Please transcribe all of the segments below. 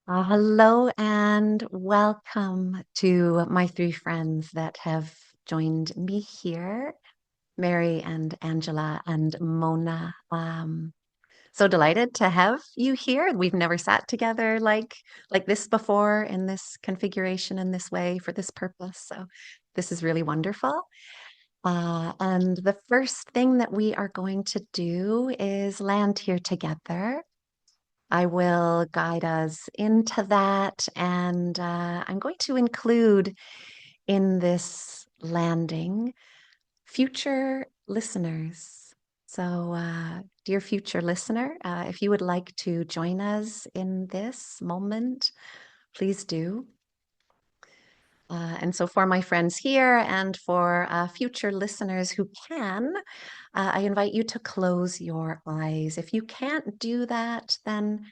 Hello and welcome to my three friends that have joined me here, Mary and Angela and Mona. So delighted to have you here. We've never sat together like this before in this configuration in this way for this purpose. So this is really wonderful. And the first thing that we are going to do is land here together. I will guide us into that. And I'm going to include in this landing future listeners. So, dear future listener, if you would like to join us in this moment, please do. And so, for my friends here and for future listeners who can, I invite you to close your eyes. If you can't do that, then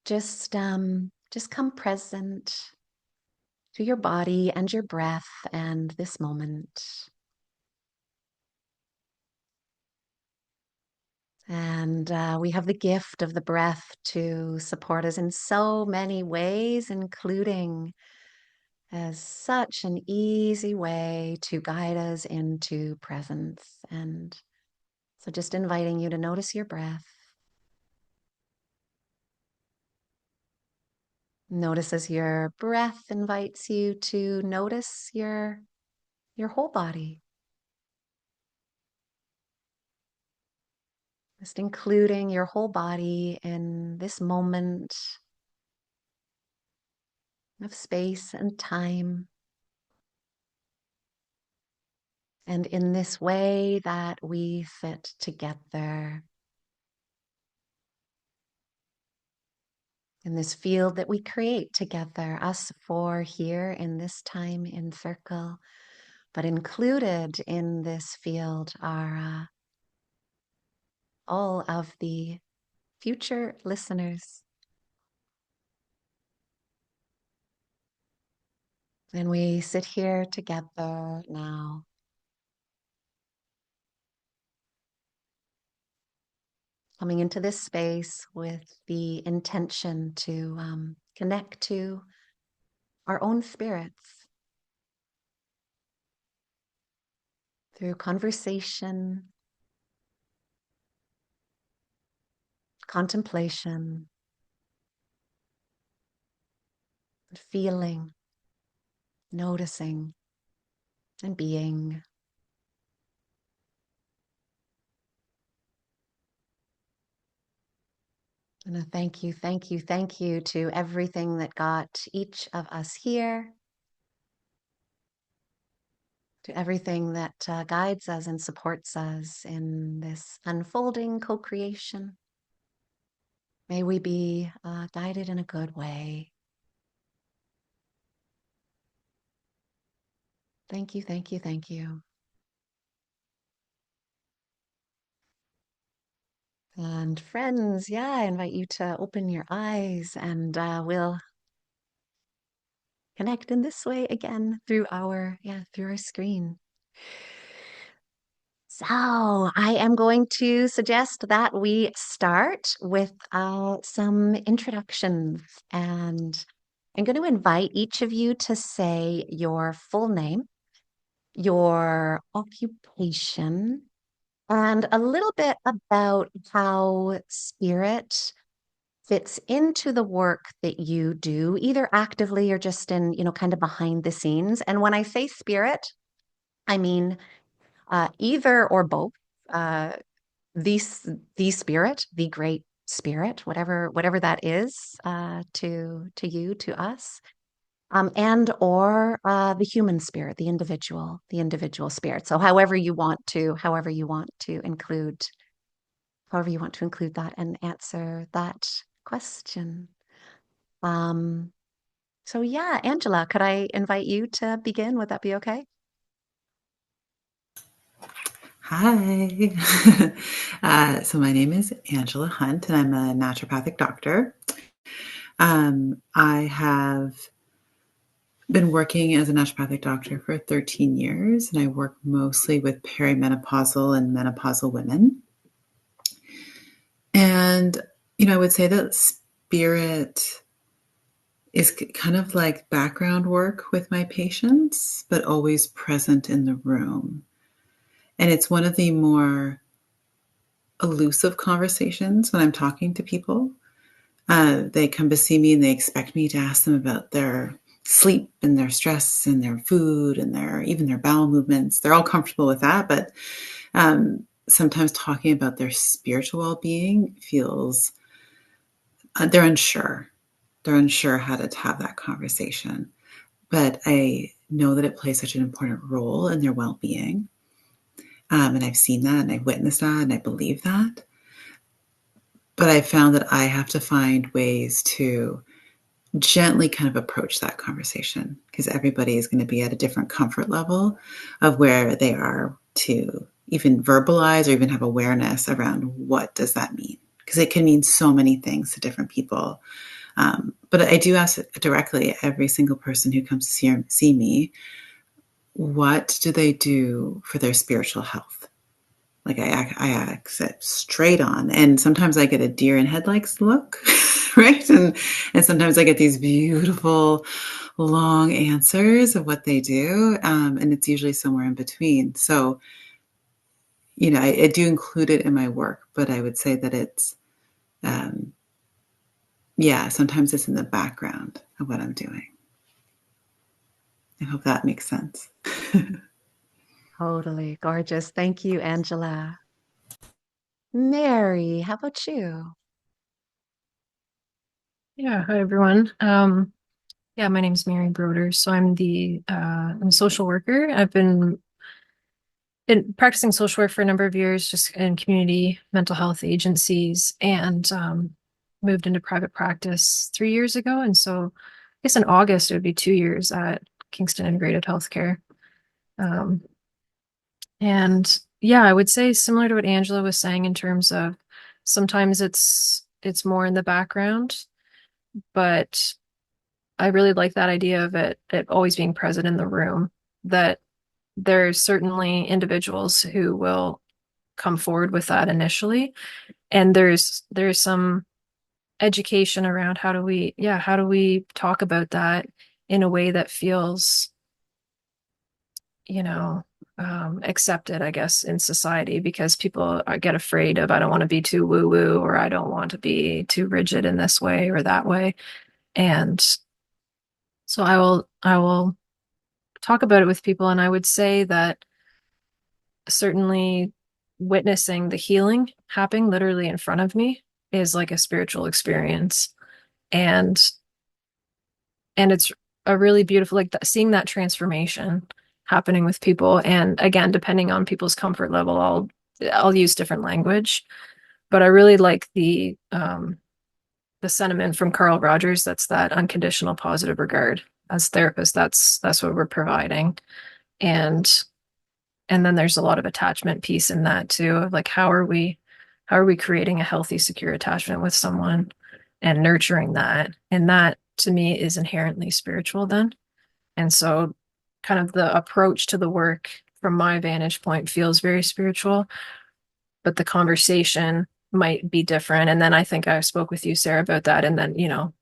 just come present to your body and your breath and this moment. And we have the gift of the breath to support us in so many ways, including as such an easy way to guide us into presence. And so just inviting you to notice your breath. Notice as your breath invites you to notice your whole body. Just including your whole body in this moment of space and time. And in this way that we fit together, in this field that we create together, us four here in this time in circle, but included in this field are all of the future listeners. And we sit here together now, coming into this space with the intention to connect to our own spirits through conversation, contemplation, feeling, noticing, and being. And a thank you to everything that got each of us here, to everything that guides us and supports us in this unfolding co-creation. May we be guided in a good way. Thank you. And friends, yeah, I invite you to open your eyes and we'll connect in this way again through through our screen. So I am going to suggest that we start with some introductions, and I'm going to invite each of you to say your full name, your occupation, and a little bit about how spirit fits into the work that you do, either actively or just in, kind of behind the scenes. And when I say spirit, I mean either or both. Uh, the the spirit, the great spirit, whatever that is to you, to us, and or the human spirit, the individual spirit. So however you want to include that and answer that question. Um, so yeah, Angela, could I invite you to begin? Would that be okay? Hi. So my name is Angela Hunt, and I'm a naturopathic doctor. I have been working as a naturopathic doctor for 13 years, and I work mostly with perimenopausal and menopausal women. And, I would say that spirit is kind of like background work with my patients, but always present in the room. And it's one of the more elusive conversations when I'm talking to people. They come to see me and they expect me to ask them about their sleep and their stress and their food and even their bowel movements. They're all comfortable with that, but sometimes talking about their spiritual well-being feels they're unsure. They're unsure how to have that conversation. But I know that it plays such an important role in their well-being. And I've seen that and I've witnessed that and I believe that. But I found that I have to find ways to gently kind of approach that conversation because everybody is going to be at a different comfort level of where they are to even verbalize or even have awareness around what does that mean, because it can mean so many things to different people. But I do ask directly every single person who comes to see me, what do they do for their spiritual health? Like I ask it straight on, and sometimes I get a deer in headlights look, right? And sometimes I get these beautiful, long answers of what they do, and it's usually somewhere in between. So, I do include it in my work, but I would say that it's, um, yeah, sometimes it's in the background of what I'm doing. I hope that makes sense. Totally gorgeous. Thank you, Angela. Mary, how about you? Yeah, hi everyone. Yeah, my name's Mary Broeders. So I'm a social worker. I've been practicing social work for a number of years, just in community mental health agencies, and moved into private practice 3 years ago. And so, I guess in August it would be 2 years at Kingston Integrated Healthcare. Um, and yeah, I would say similar to what Angela was saying in terms of sometimes it's more in the background, but I really like that idea of it always being present in the room, that there's certainly individuals who will come forward with that initially. And there's some education around how do we talk about that in a way that feels, you know, accepted, I guess, in society, because people get afraid of, I don't want to be too woo woo, or I don't want to be too rigid in this way or that way. And so I will talk about it with people. And I would say that certainly witnessing the healing happening literally in front of me is like a spiritual experience. And it's a really beautiful, like seeing that transformation happening with people. And again, depending on people's comfort level, I'll use different language. But I really like the sentiment from Carl Rogers, that's that unconditional positive regard. As therapists, that's what we're providing. And then there's a lot of attachment piece in that too, of like how are we creating a healthy, secure attachment with someone and nurturing that. And that to me is inherently spiritual then. And so kind of the approach to the work from my vantage point feels very spiritual, but the conversation might be different. And then I think I spoke with you, Sarah, about that. And then,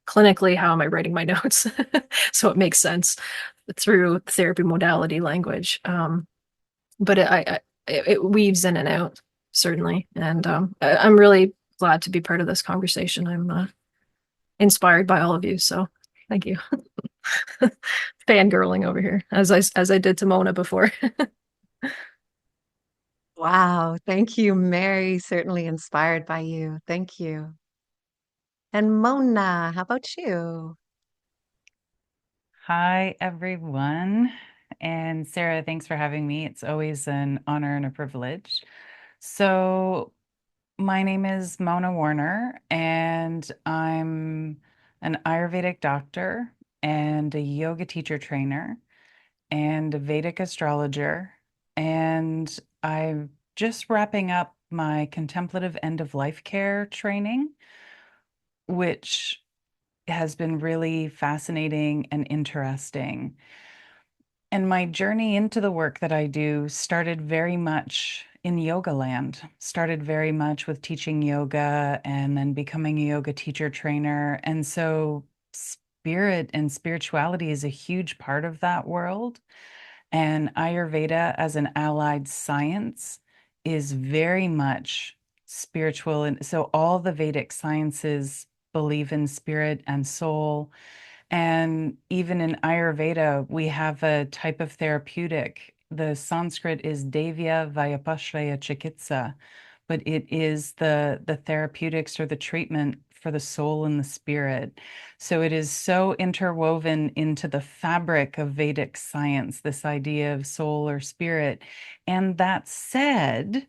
clinically, how am I writing my notes? So it makes sense through therapy modality language. But it weaves in and out, certainly. And I'm really glad to be part of this conversation. I'm inspired by all of you. So thank you. Fangirling over here, as I did to Mona before. Wow, thank you, Mary. Certainly inspired by you. Thank you. And Mona, how about you? Hi, everyone. And Sarah, thanks for having me. It's always an honor and a privilege. So, my name is Mona Warner, and I'm an Ayurvedic doctor and a yoga teacher trainer and a Vedic astrologer. And I'm just wrapping up my contemplative end of life care training, which has been really fascinating and interesting. And my journey into the work that I do started very much in yoga land, started very much with teaching yoga and then becoming a yoga teacher trainer. And so spirit and spirituality is a huge part of that world. And Ayurveda, as an allied science, is very much spiritual. And so all the Vedic sciences believe in spirit and soul. And even in Ayurveda, we have a type of therapeutic. The Sanskrit is Devya Vyapashraya Chikitsa, but it is the therapeutics or the treatment for the soul and the spirit. So it is so interwoven into the fabric of Vedic science, this idea of soul or spirit. And that said,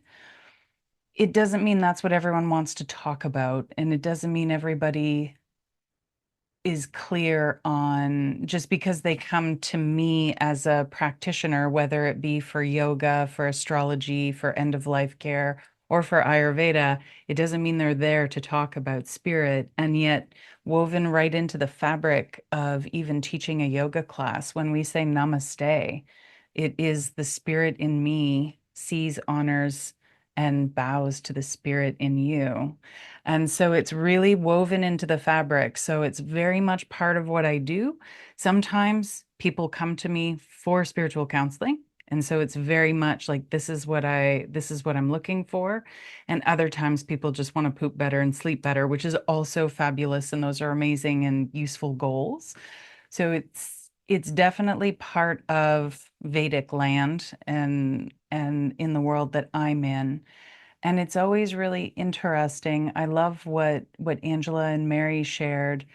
it doesn't mean that's what everyone wants to talk about. And it doesn't mean everybody is clear on, just because they come to me as a practitioner, whether it be for yoga, for astrology, for end of life care, or for Ayurveda, it doesn't mean they're there to talk about spirit. And yet, woven right into the fabric of even teaching a yoga class, when we say namaste, it is the spirit in me sees, honors, and bows to the spirit in you. And so it's really woven into the fabric. So it's very much part of what I do. Sometimes people come to me for spiritual counseling. And so it's very much like this is what I'm looking for. And other times people just want to poop better and sleep better, which is also fabulous. And those are amazing and useful goals. So it's definitely part of Vedic land and in the world that I'm in. And it's always really interesting. I love what Angela and Mary shared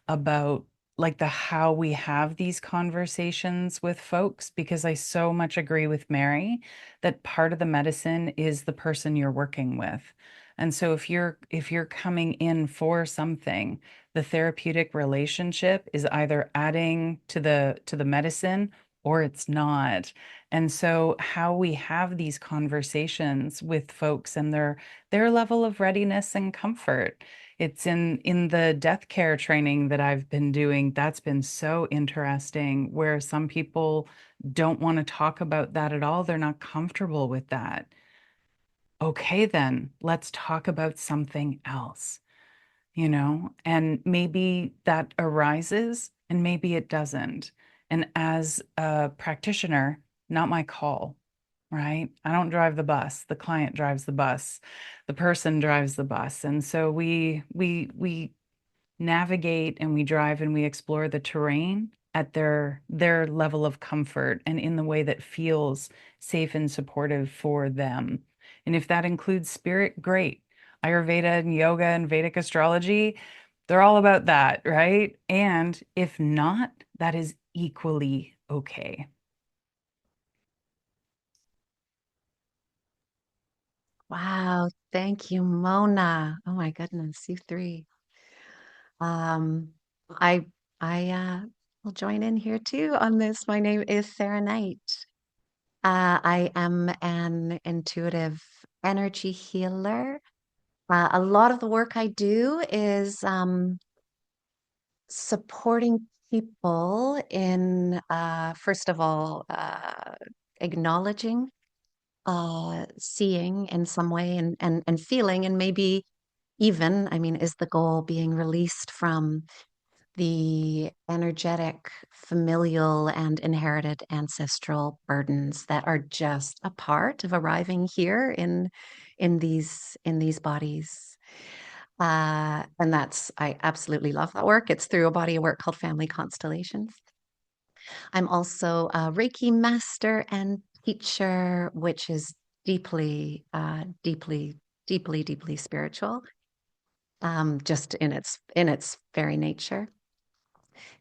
about like the how we have these conversations with folks, because I so much agree with Mary that part of the medicine is the person you're working with. And so if you're coming in for something, the therapeutic relationship is either adding to the medicine or it's not. And so how we have these conversations with folks and their level of readiness and comfort. It's in the death care training that I've been doing, that's been so interesting, where some people don't want to talk about that at all. They're not comfortable with that. Okay, then let's talk about something else, and maybe that arises and maybe it doesn't. And as a practitioner, not my call, right? I don't drive the bus. The client drives the bus. The person drives the bus. And so we navigate and we drive and we explore the terrain at their level of comfort and in the way that feels safe and supportive for them. And if that includes spirit, great. Ayurveda and yoga and Vedic astrology, they're all about that, right? And if not, that is equally okay. Wow, thank you, Mona. Oh my goodness, you three. Um, I I will join in here too on this. My name is Sarah Knight. I am an intuitive energy healer. A lot of the work I do is supporting people in, first of all, acknowledging, seeing in some way, and feeling, and maybe even, I mean, is the goal being released from the energetic, familial, and inherited ancestral burdens that are just a part of arriving here in these bodies. And I absolutely love that work. It's through a body of work called Family Constellations. I'm also a Reiki master and teacher, which is deeply spiritual, just in its very nature.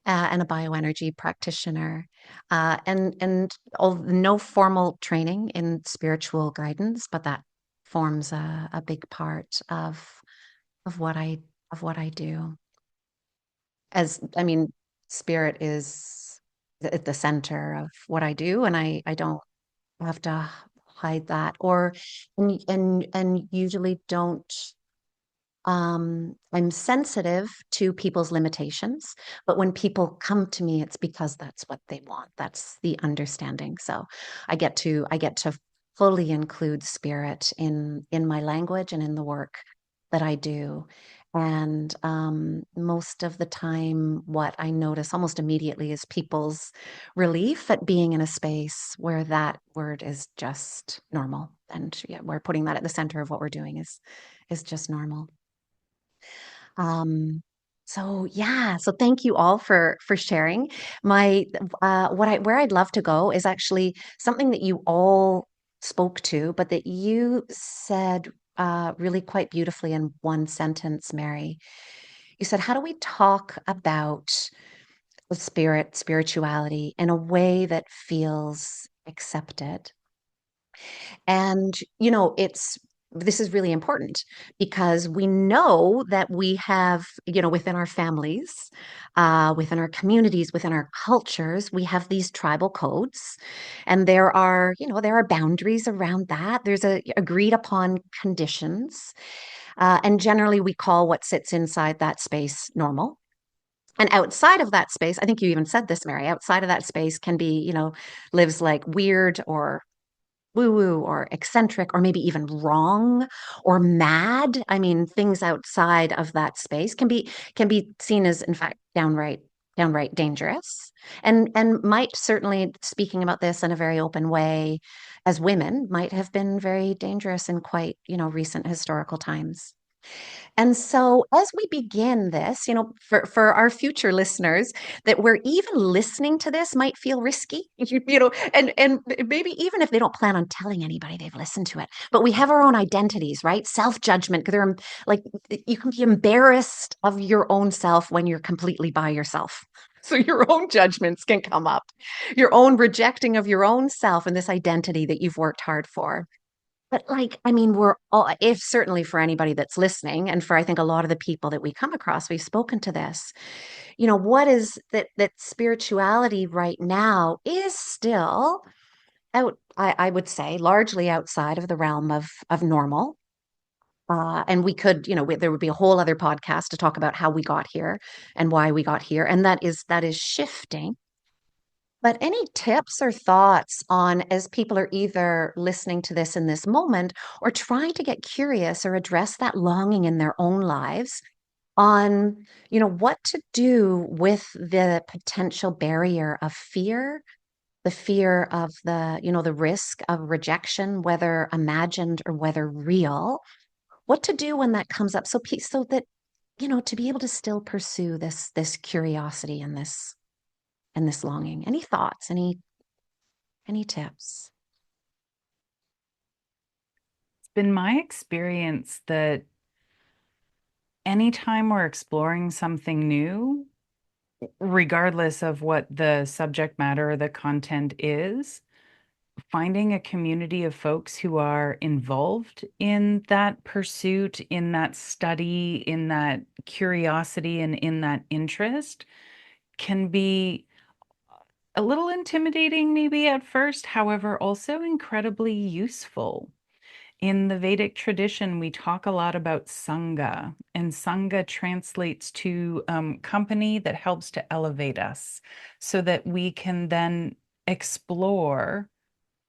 And a bioenergy practitioner, and no formal training in spiritual guidance, but that forms a big part of what I do. As I mean, spirit is at the center of what I do, and I don't have to hide that, or and usually don't. I'm sensitive to people's limitations, but when people come to me, it's because that's what they want. That's the understanding. So I get to fully include spirit in my language and in the work that I do. And most of the time, what I notice almost immediately is people's relief at being in a space where that word is just normal. And yeah, we're putting that at the center of what we're doing is just normal. Um, so yeah, so thank you all for sharing. My where I'd love to go is actually something that you all spoke to, but that you said really quite beautifully in one sentence, Mary. You said, "How do we talk about the spirituality in a way that feels accepted?" And, this is really important because we know that we have, within our families, within our communities, within our cultures, we have these tribal codes. And there are boundaries around that. There's agreed upon conditions. And generally, we call what sits inside that space normal. And outside of that space, I think you even said this, Mary, outside of that space can be, lives like weird or woo-woo or eccentric or maybe even wrong or mad. I mean, things outside of that space can be seen as, in fact, downright dangerous. And might certainly, speaking about this in a very open way, as women, might have been very dangerous in quite, recent historical times. And so, as we begin this, for our future listeners, that we're even listening to this might feel risky, and maybe even if they don't plan on telling anybody they've listened to it. But we have our own identities, right? Self-judgment. They're like you can be embarrassed of your own self when you're completely by yourself. So your own judgments can come up, your own rejecting of your own self and this identity that you've worked hard for. But like, I mean, we're all, if certainly for anybody that's listening, and for I think a lot of the people that we come across, we've spoken to this, what is that spirituality right now is still I would say, largely outside of the realm of normal. And we could, there would be a whole other podcast to talk about how we got here and why we got here. And that is shifting. But any tips or thoughts on, as people are either listening to this in this moment or trying to get curious or address that longing in their own lives on, what to do with the potential barrier of fear, the fear of the risk of rejection, whether imagined or whether real, what to do when that comes up so that, to be able to still pursue this curiosity and this longing. Any thoughts? Any tips? It's been my experience that anytime we're exploring something new, regardless of what the subject matter or the content is, finding a community of folks who are involved in that pursuit, in that study, in that curiosity, and in that interest can be a little intimidating, maybe at first, however, also incredibly useful. In the Vedic tradition, we talk a lot about Sangha, and Sangha translates to company that helps to elevate us so that we can then explore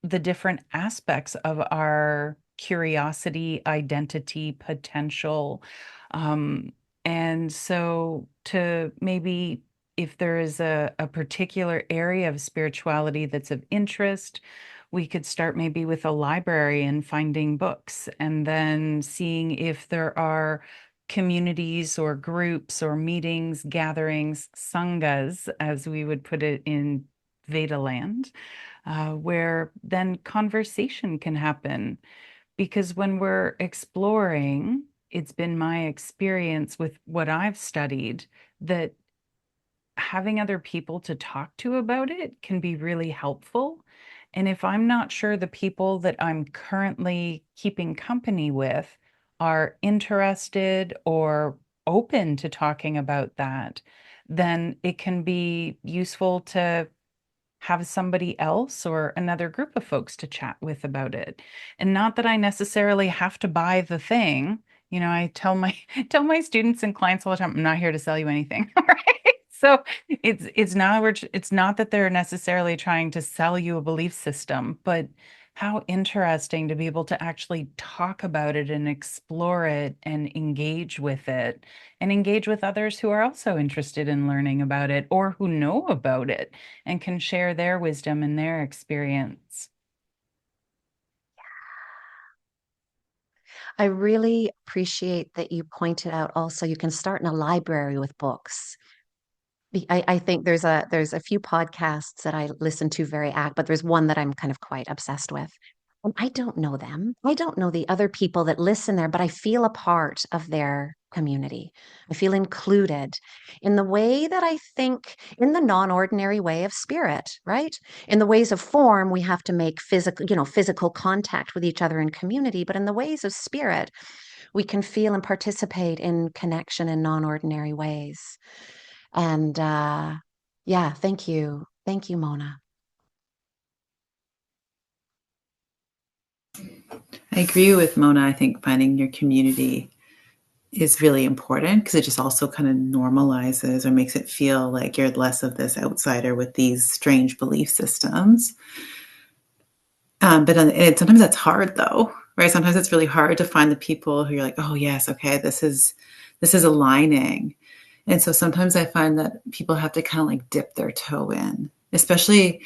the different aspects of our curiosity, identity, potential. Um, and so, to maybe if there is a particular area of spirituality that's of interest, we could start maybe with a library and finding books, and then seeing if there are communities or groups or meetings, gatherings, sanghas, as we would put it in Veda land, where then conversation can happen. Because when we're exploring, it's been my experience with what I've studied that having other people to talk to about it can be really helpful. And if I'm not sure the people that I'm currently keeping company with are interested or open to talking about that, then it can be useful to have somebody else or another group of folks to chat with about it. And not that I necessarily have to buy the thing. I tell my tell my students and clients all the time, I'm not here to sell you anything. Right? So it's not that they're necessarily trying to sell you a belief system, but how interesting to be able to actually talk about it and explore it and engage with it and engage with others who are also interested in learning about it or who know about it and can share their wisdom and their experience. I really appreciate that you pointed out also you can start in a library with books. I think there's a few podcasts that I listen to but there's one that I'm kind of quite obsessed with. And I don't know them. I don't know the other people that listen there, but I feel a part of their community. I feel included in the way that I think in the non-ordinary way of spirit, right? In the ways of form, we have to make physical contact with each other in community, but in the ways of spirit, we can feel and participate in connection in non-ordinary ways. And yeah, thank you. Thank you, Mona. I agree with Mona. I think finding your community is really important because it just also kind of normalizes or makes it feel like you're less of this outsider with these strange belief systems. But sometimes that's hard though, right? Sometimes it's really hard to find the people who you're like, oh yes, okay, this is aligning. And so sometimes I find that people have to kind of like dip their toe in, especially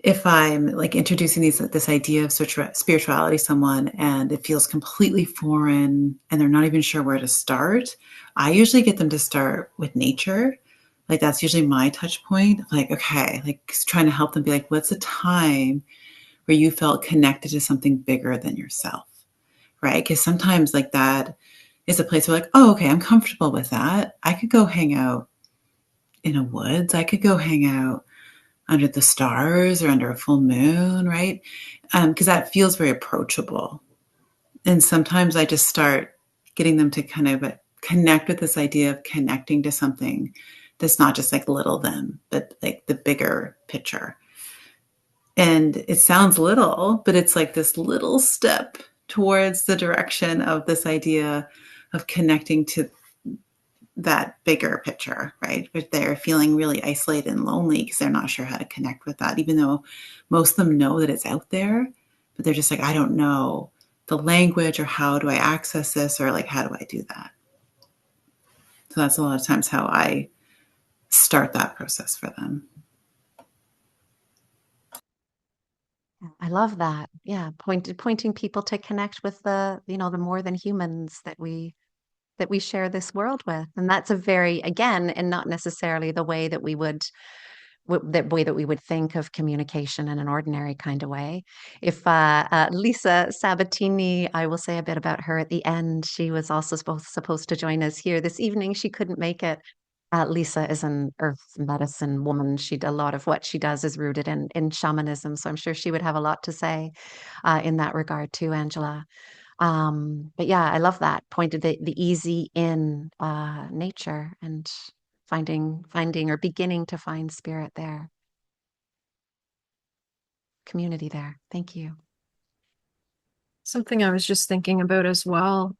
if I'm like introducing this idea of spirituality to someone and it feels completely foreign and they're not even sure where to start. I usually get them to start with nature. Like that's usually my touch point. Like, okay, like trying to help them be like, what's a time where you felt connected to something bigger than yourself, right? Because sometimes like that is a place where like, oh, okay, I'm comfortable with that. I could go hang out in a woods. I could go hang out under the stars or under a full moon, right? Because that feels very approachable. And sometimes I just start getting them to kind of connect with this idea of connecting to something that's not just like little them, but like the bigger picture. And it sounds little, but it's like this little step towards the direction of this idea of connecting to that bigger picture, right? But they're feeling really isolated and lonely because they're not sure how to connect with that, even though most of them know that it's out there, but they're just like, I don't know the language or how do I access this or like, how do I do that? So that's a lot of times how I start that process for them. I love that. Yeah, pointing people to connect with the more than humans that we share this world with. And that's a very, again, and not necessarily the way that we would that way that we would think of communication in an ordinary kind of way. If Lisa Sabatini, I will say a bit about her at the end. She was also supposed to join us here this evening. She couldn't make it. Lisa is an earth medicine woman. A lot of what she does is rooted in shamanism. So I'm sure she would have a lot to say in that regard too, Angela. But yeah, I love that pointed the easy in nature and finding or beginning to find spirit there, community there. Thank you. Something I was just thinking about as well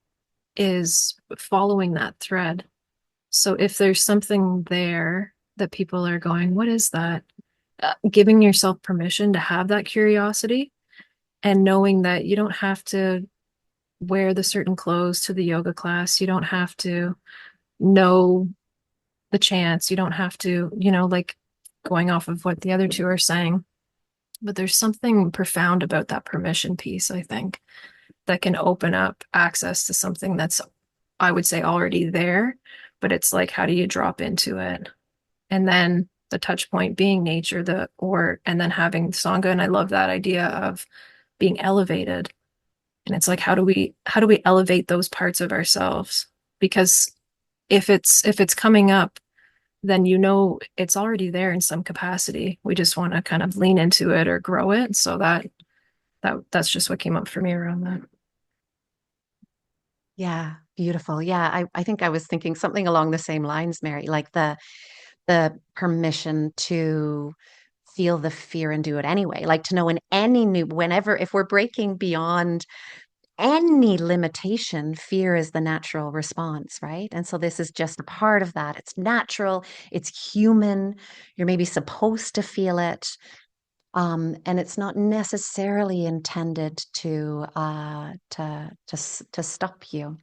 is following that thread. So if there's something there that people are going, what is that? Giving yourself permission to have that curiosity and knowing that you don't have to wear the certain clothes to the yoga class. You don't have to know the chants. You don't have to, like going off of what the other two are saying. But there's something profound about that permission piece, I think, that can open up access to something that's, I would say, already there. But it's like, how do you drop into it? And then the touch point being nature, and then having Sangha. And I love that idea of being elevated. And it's like, how do we elevate those parts of ourselves? Because if it's coming up, then it's already there in some capacity. We just want to kind of lean into it or grow it. So that's just what came up for me around that. Yeah, beautiful. Yeah, I think I was thinking something along the same lines, Mary, like the permission to feel the fear and do it anyway. Like to know in whenever, if we're breaking beyond any limitation, fear is the natural response, right? And so this is just a part of that. It's natural, it's human. You're maybe supposed to feel it. And it's not necessarily intended to stop you.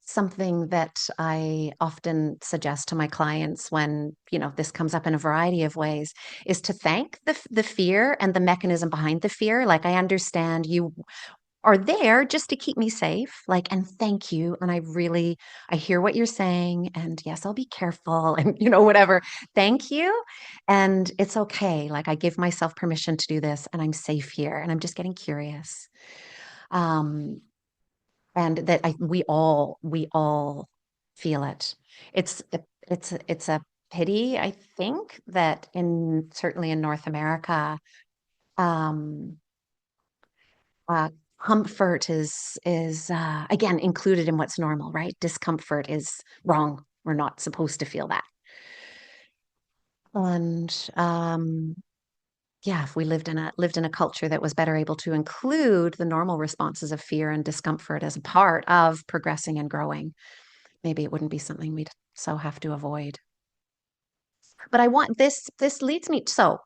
Something that I often suggest to my clients when, this comes up in a variety of ways is to thank the fear and the mechanism behind the fear. Like, I understand you are there just to keep me safe, like, and thank you. And I hear what you're saying, and yes, I'll be careful, and whatever. Thank you. And it's okay. Like, I give myself permission to do this, and I'm safe here, and I'm just getting curious. And that we all feel it. It's a pity, I think, that certainly in North America, um, uh, comfort is again included in what's normal, right? Discomfort is wrong. We're not supposed to feel that. And yeah, if we lived in a culture that was better able to include the normal responses of fear and discomfort as a part of progressing and growing, maybe it wouldn't be something we'd so have to avoid. But I want this leads me so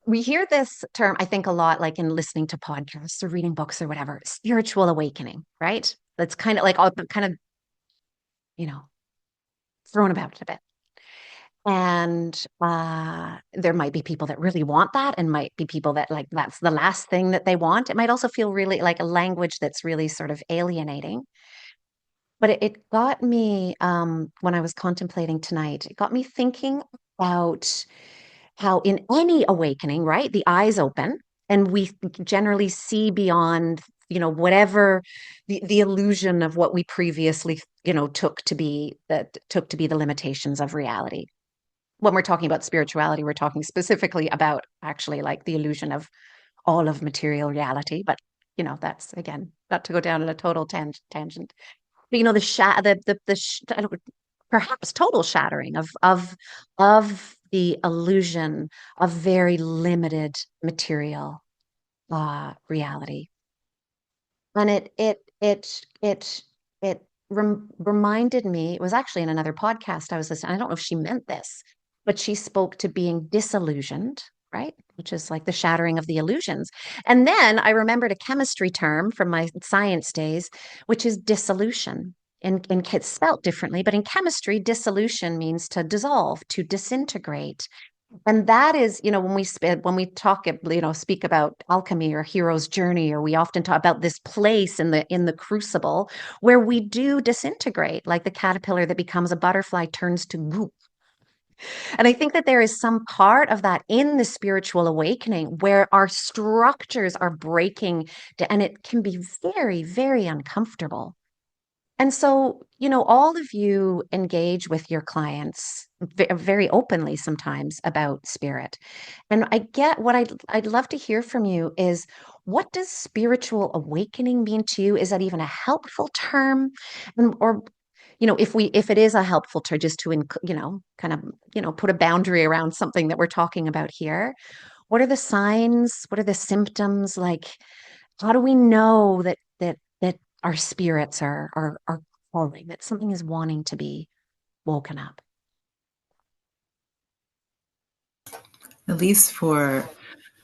we hear this term, I think, a lot, like in listening to podcasts or reading books or whatever, spiritual awakening, right? That's kind of like all kind of, you know, thrown about a bit. And there might be people that really want that, and might be people that, like, that's the last thing that they want. It might also feel really like a language that's really sort of alienating. But it got me, when I was contemplating tonight, it got me thinking about how in any awakening, right, the eyes open and we generally see beyond, whatever the illusion of what we previously, took to be the limitations of reality. When we're talking about spirituality, we're talking specifically about actually like the illusion of all of material reality. But, that's, again, not to go down on a total tangent. But, I don't, perhaps total shattering of the illusion of very limited material reality. And it reminded me, it was actually in another podcast I was listening. I don't know if she meant this, but she spoke to being disillusioned, right? Which is like the shattering of the illusions. And then I remembered a chemistry term from my science days, which is dissolution. And it's spelt differently, but in chemistry, dissolution means to dissolve, to disintegrate. And that is, when we talk, speak about alchemy or hero's journey, or we often talk about this place in the crucible where we do disintegrate, like the caterpillar that becomes a butterfly turns to goop. And I think that there is some part of that in the spiritual awakening where our structures are breaking, and it can be very, very uncomfortable. And so, all of you engage with your clients very openly sometimes about spirit. And I get what I'd love to hear from you is, what does spiritual awakening mean to you? Is that even a helpful term? Or, if it is a helpful term, just to, kind of, put a boundary around something that we're talking about here. What are the signs? What are the symptoms? Like, how do we know that our spirits are calling, that something is wanting to be woken up? At least I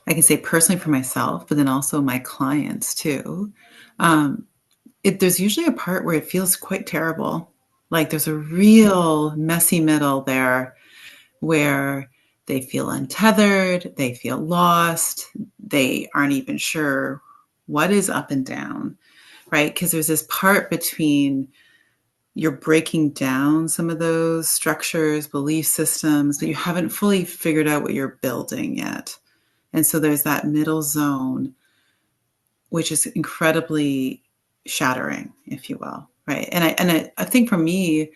can say personally for myself, but then also my clients too. There's usually a part where it feels quite terrible. Like there's a real messy middle there where they feel untethered, they feel lost, they aren't even sure what is up and down, right? Because there's this part between you're breaking down some of those structures, belief systems, but you haven't fully figured out what you're building yet. And so there's that middle zone, which is incredibly shattering, if you will, right? And I think for me,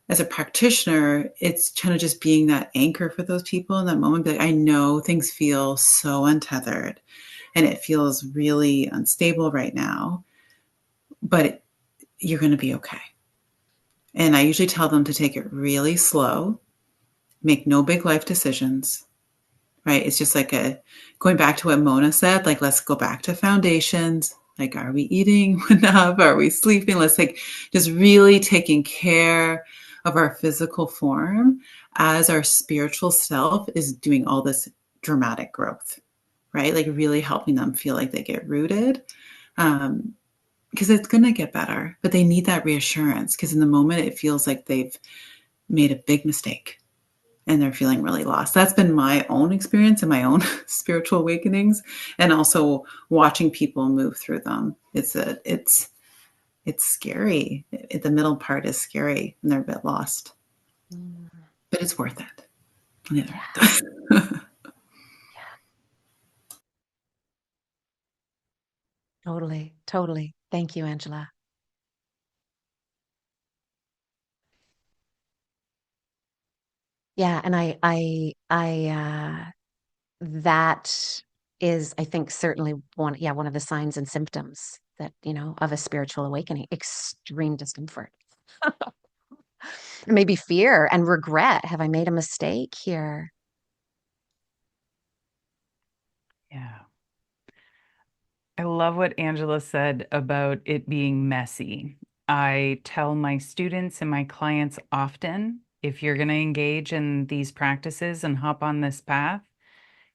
as a practitioner, it's kind of just being that anchor for those people in that moment. Like, I know things feel so untethered and it feels really unstable right now, but you're going to be okay. And I usually tell them to take it really slow, make no big life decisions, right? It's just like going back to what Mona said, like, let's go back to foundations. Like, are we eating enough? Are we sleeping? Let's just really taking care of our physical form as our spiritual self is doing all this dramatic growth, right? Like really helping them feel like they get rooted. Because it's going to get better, but they need that reassurance because in the moment it feels like they've made a big mistake and they're feeling really lost. That's been my own experience and my own spiritual awakenings, and also watching people move through them. It's scary. The middle part is scary and they're a bit lost, but it's worth it. Yeah. Totally, totally. Thank you, Angela. Yeah, and that is, I think, certainly one of the signs and symptoms that, of a spiritual awakening, extreme discomfort. Maybe fear and regret. Have I made a mistake here? Yeah. I love what Angela said about it being messy. I tell my students and my clients often, if you're going to engage in these practices and hop on this path,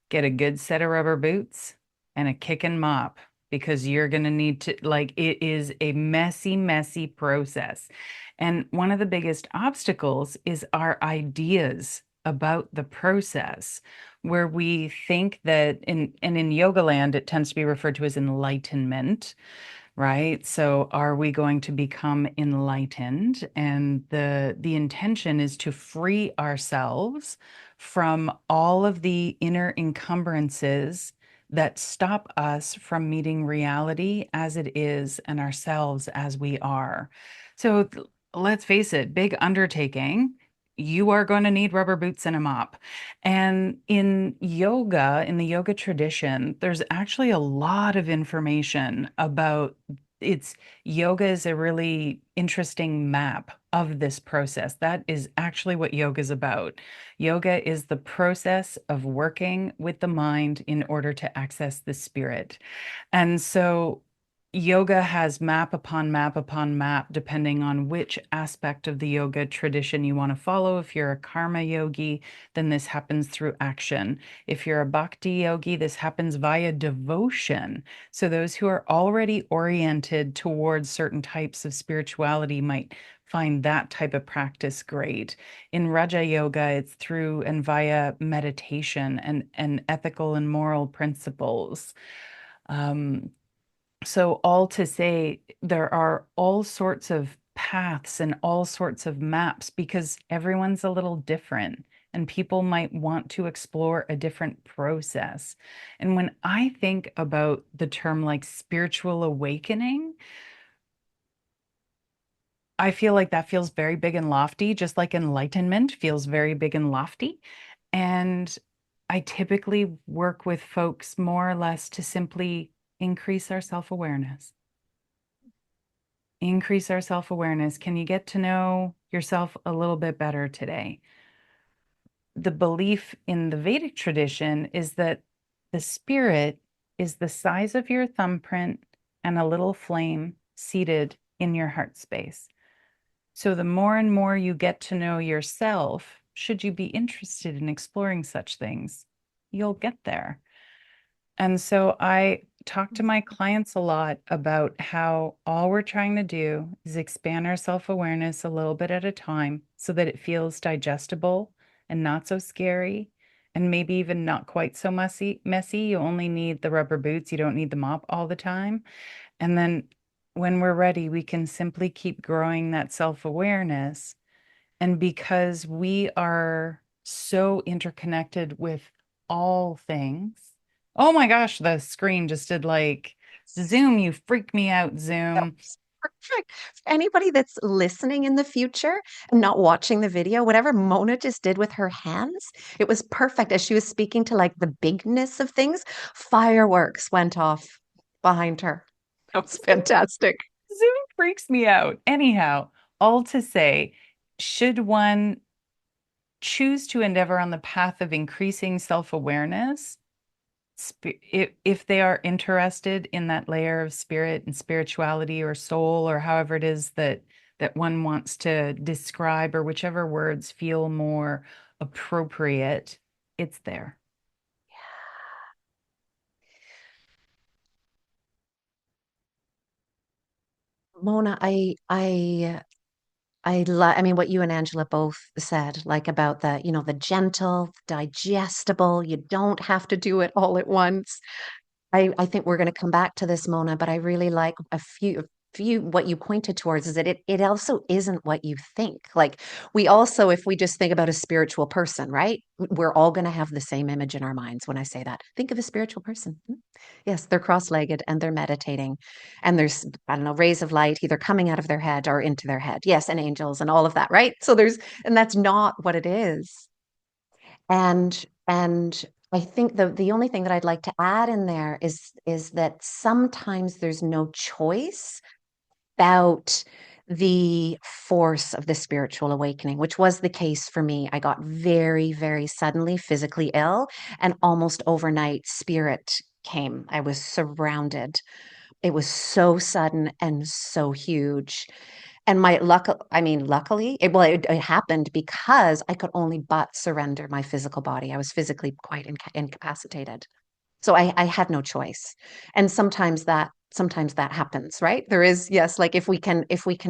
get a good set of rubber boots and a kick and mop because you're going to need to, like, it is a messy, messy process. And one of the biggest obstacles is our ideas about the process, where we think that in yoga land, it tends to be referred to as enlightenment, right? So are we going to become enlightened? And the intention is to free ourselves from all of the inner encumbrances that stop us from meeting reality as it is and ourselves as we are. So let's face it, big undertaking. You are going to need rubber boots and a mop. And in yoga, in the yoga tradition, there's actually a lot of information about it's yoga is a really interesting map of this process. That is actually what yoga is about. Yoga is the process of working with the mind in order to access the spirit. And so yoga has map upon map upon map, depending on which aspect of the yoga tradition you want to follow. If you're a karma yogi, then this happens through action. If you're a bhakti yogi, this happens via devotion. So those who are already oriented towards certain types of spirituality might find that type of practice great. In Raja Yoga, it's through and via meditation and ethical and moral principles. So all to say, there are all sorts of paths and all sorts of maps because everyone's a little different and people might want to explore a different process. And when I think about the term like spiritual awakening, I feel like that feels very big and lofty, just like enlightenment feels very big and lofty. And I typically work with folks more or less to simply increase our self-awareness. Increase our self-awareness. Can you get to know yourself a little bit better today? The belief in the Vedic tradition is that the spirit is the size of your thumbprint and a little flame seated in your heart space. So the more and more you get to know yourself, should you be interested in exploring such things, you'll get there. And so I talk to my clients a lot about how all we're trying to do is expand our self-awareness a little bit at a time so that it feels digestible and not so scary and maybe even not quite so messy. You only need the rubber boots. You don't need the mop all the time. And then when we're ready, we can simply keep growing that self-awareness. And because we are so interconnected with all things, oh my gosh, the screen just did like, Zoom, you freak me out, Zoom. Perfect. For anybody that's listening in the future and not watching the video, whatever Mona just did with her hands, it was perfect. As she was speaking to like the bigness of things, fireworks went off behind her. That was fantastic. Zoom freaks me out. Anyhow, all to say, should one choose to endeavor on the path of increasing self-awareness, if they are interested in that layer of spirit and spirituality or soul or however it is that that one wants to describe, or whichever words feel more appropriate, it's there. Mona, I mean, what you and Angela both said, like about the, the gentle, digestible, you don't have to do it all at once. I think we're going to come back to this, Mona, but I really like a few what you pointed towards is that it also isn't what you think. Like we also, if we just think about a spiritual person, right? We're all going to have the same image in our minds when I say that. Think of a spiritual person. Yes, they're cross-legged and they're meditating, and there's, I don't know, rays of light either coming out of their head or into their head. Yes, and angels and all of that, right? So and that's not what it is. And I think the only thing that I'd like to add in there is that sometimes there's no choice about the force of the spiritual awakening, which was the case for me. I got very, very suddenly physically ill, and almost overnight spirit came. I was surrounded. It was so sudden and so huge. And luckily, it happened because I could only but surrender my physical body. I was physically quite incapacitated. So I had no choice. And sometimes that happens, right? There is, yes, like if we can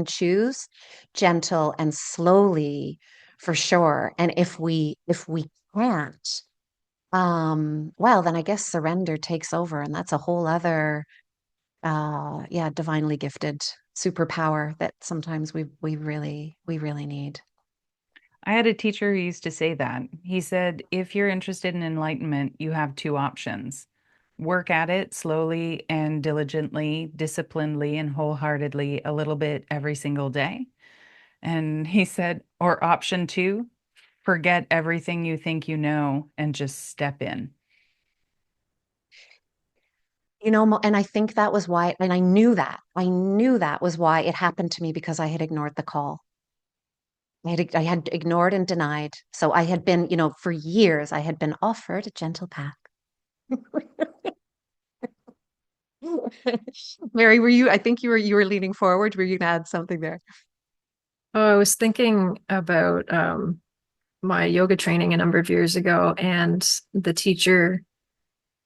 choose gentle and slowly, for sure. And if we can't, well, then I guess surrender takes over, and that's a whole other yeah, divinely gifted superpower that sometimes we really need. I had a teacher who used to say that. He said, if you're interested in enlightenment, you have two options. Work at it slowly and diligently, disciplinedly and wholeheartedly, a little bit every single day. And he said, or option two, forget everything you think you know and just step in. And I think that was why, and I knew that was why it happened to me, because I had ignored the call. I had ignored and denied. So I had been, for years, I had been offered a gentle path. Mary, I think you were leaning forward. Were you gonna add something there? Oh, I was thinking about my yoga training a number of years ago, and the teacher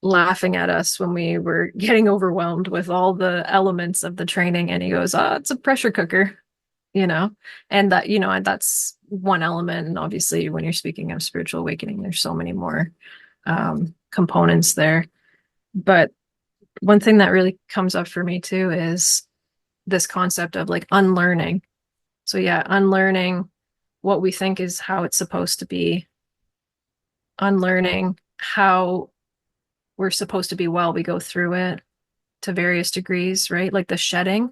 laughing at us when we were getting overwhelmed with all the elements of the training. And he goes, "Oh, it's a pressure cooker," you know, and and that's one element. And obviously, when you're speaking of spiritual awakening, there's so many more components there. But one thing that really comes up for me too is this concept of like unlearning. So yeah, unlearning what we think is how it's supposed to be, unlearning how we're supposed to be while we go through it to various degrees, right? Like the shedding,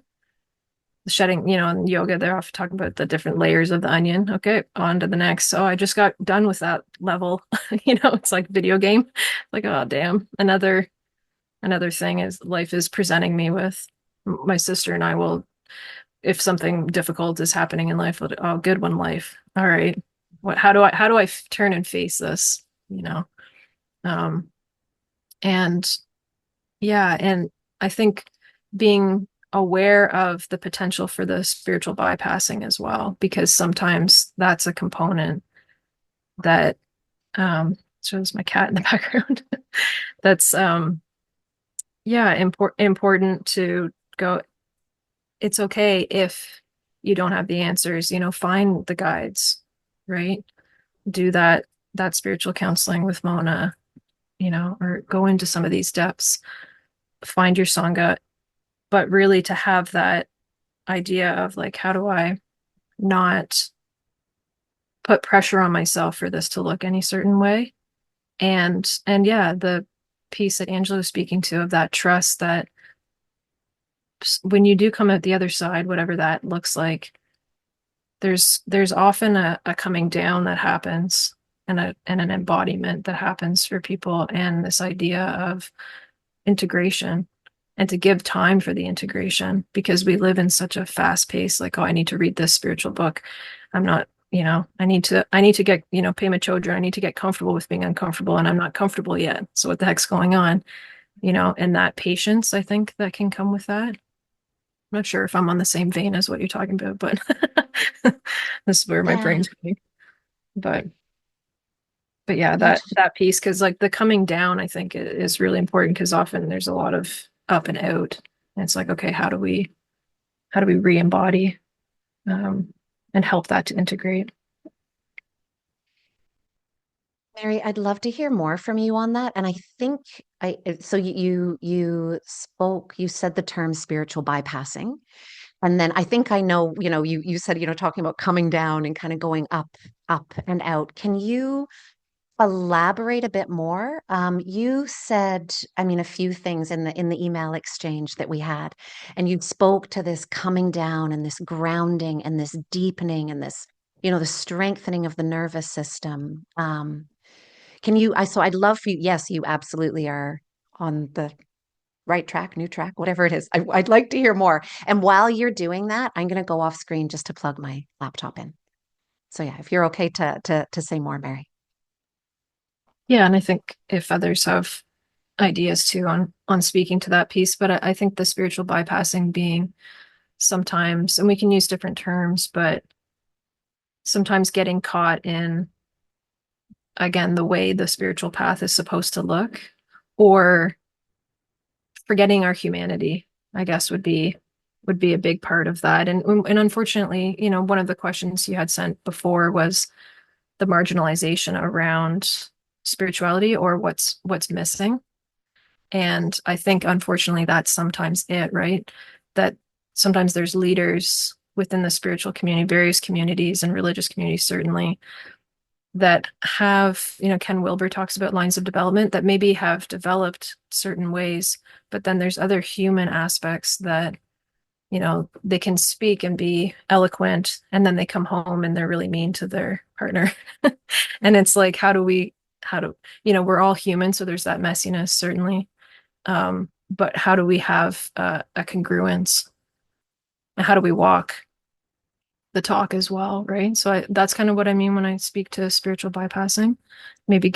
in yoga, they're often talking about the different layers of the onion. Okay, on to the next. So I just got done with that level. It's like video game. Like, oh, damn. Another thing is life is presenting me with, my sister and I will, if something difficult is happening in life, oh, good one, life. All right. How do I turn and face this? Um, and yeah, and I think being aware of the potential for the spiritual bypassing as well, because sometimes that's a component that, so there's my cat in the background. That's, yeah, important to go. It's okay if you don't have the answers, find the guides, right? Do that spiritual counseling with Mona, or go into some of these depths, find your Sangha, but really to have that idea of like, how do I not put pressure on myself for this to look any certain way? And yeah, the piece that Angela was speaking to, of that trust that when you do come out the other side, whatever that looks like, there's often a coming down that happens, and an embodiment that happens for people, and this idea of integration, and to give time for the integration, because we live in such a fast pace, like, oh, I need to read this spiritual book. I'm not, I need to get, Pema Chodra, I need to get comfortable with being uncomfortable, and I'm not comfortable yet. So what the heck's going on? And that patience, I think, that can come with that. not sure if I'm on the same vein as what you're talking about, but this is where my Yeah. brain's going. But yeah, that Beautiful. that piece, because like the coming down, I think is really important because often there's a lot of up and out. And it's like, okay, how do we re-embody and help that to integrate? Mary, I'd love to hear more from you on that. And I think so you said the term spiritual bypassing. And then I think I know, you said, talking about coming down and kind of going up and out. Can you elaborate a bit more? You said, I mean, a few things in the email exchange that we had, and you spoke to this coming down and this grounding and this deepening and this, the strengthening of the nervous system. So I'd love for you. Yes, you absolutely are on the right track, new track, whatever it is. I'd like to hear more. And while you're doing that, I'm going to go off screen just to plug my laptop in. So yeah, if you're okay to say more, Mary. Yeah, and I think if others have ideas too on speaking to that piece, but I think the spiritual bypassing being sometimes, and we can use different terms, but sometimes getting caught in, again, the way the spiritual path is supposed to look, or forgetting our humanity, I guess would be a big part of that. And unfortunately, one of the questions you had sent before was the marginalization around spirituality or what's missing. And I think unfortunately that's sometimes it, right? That sometimes there's leaders within the spiritual community, various communities and religious communities certainly, that have, Ken Wilber talks about lines of development that maybe have developed certain ways, but then there's other human aspects that, they can speak and be eloquent, and then they come home and they're really mean to their partner. And it's like, we're all human, so there's that messiness, certainly. But how do we have a congruence? And how do we walk the talk as well, right? So that's kind of what I mean when I speak to spiritual bypassing. Maybe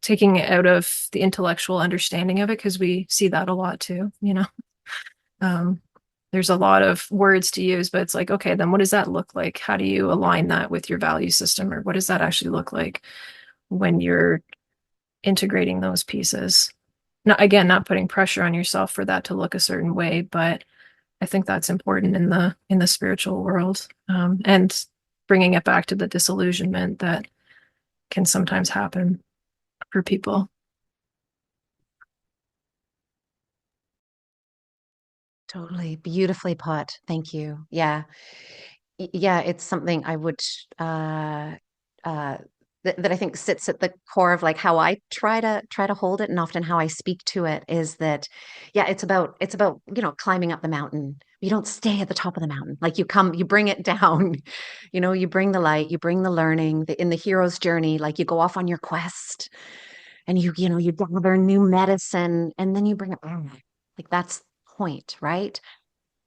taking it out of the intellectual understanding of it, because we see that a lot too. Um, there's a lot of words to use, but it's like, okay, then what does that look like? How do you align that with your value system, or what does that actually look like when you're integrating those pieces? Not, again, not putting pressure on yourself for that to look a certain way, but I think that's important in the spiritual world, and bringing it back to the disillusionment that can sometimes happen for people. Totally. Beautifully put. Thank you. Yeah. Yeah, it's something I would uh that I think sits at the core of like how I try to hold it, and often how I speak to it is that yeah, it's about climbing up the mountain. You don't stay at the top of the mountain. Like you bring it down. You bring the light, you bring the learning, in the hero's journey, like you go off on your quest and you gather new medicine and then you bring it back. Like that's the point, right?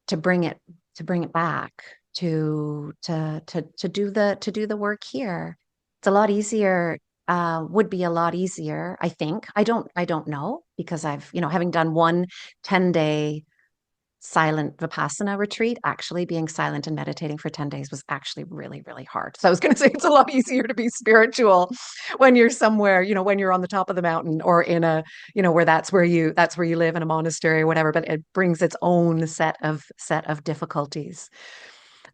to bring it to bring it back to do the work here. It's a lot easier, would be a lot easier, I think. I don't know, because I've, having done one 10-day silent Vipassana retreat, actually being silent and meditating for 10 days was actually really, really hard. So I was going to say it's a lot easier to be spiritual when you're somewhere, when you're on the top of the mountain or in a, where that's where you live in a monastery or whatever, but it brings its own set of difficulties.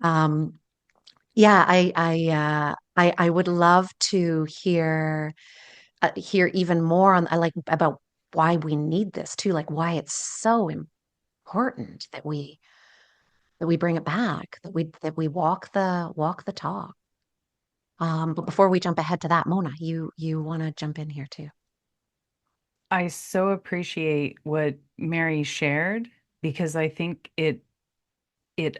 Um, yeah, I would love to hear even more on like about why we need this too, like why it's so important that we bring it back, that we walk the talk. But before we jump ahead to that, Mona, you want to jump in here too? I so appreciate what Mary shared because I think it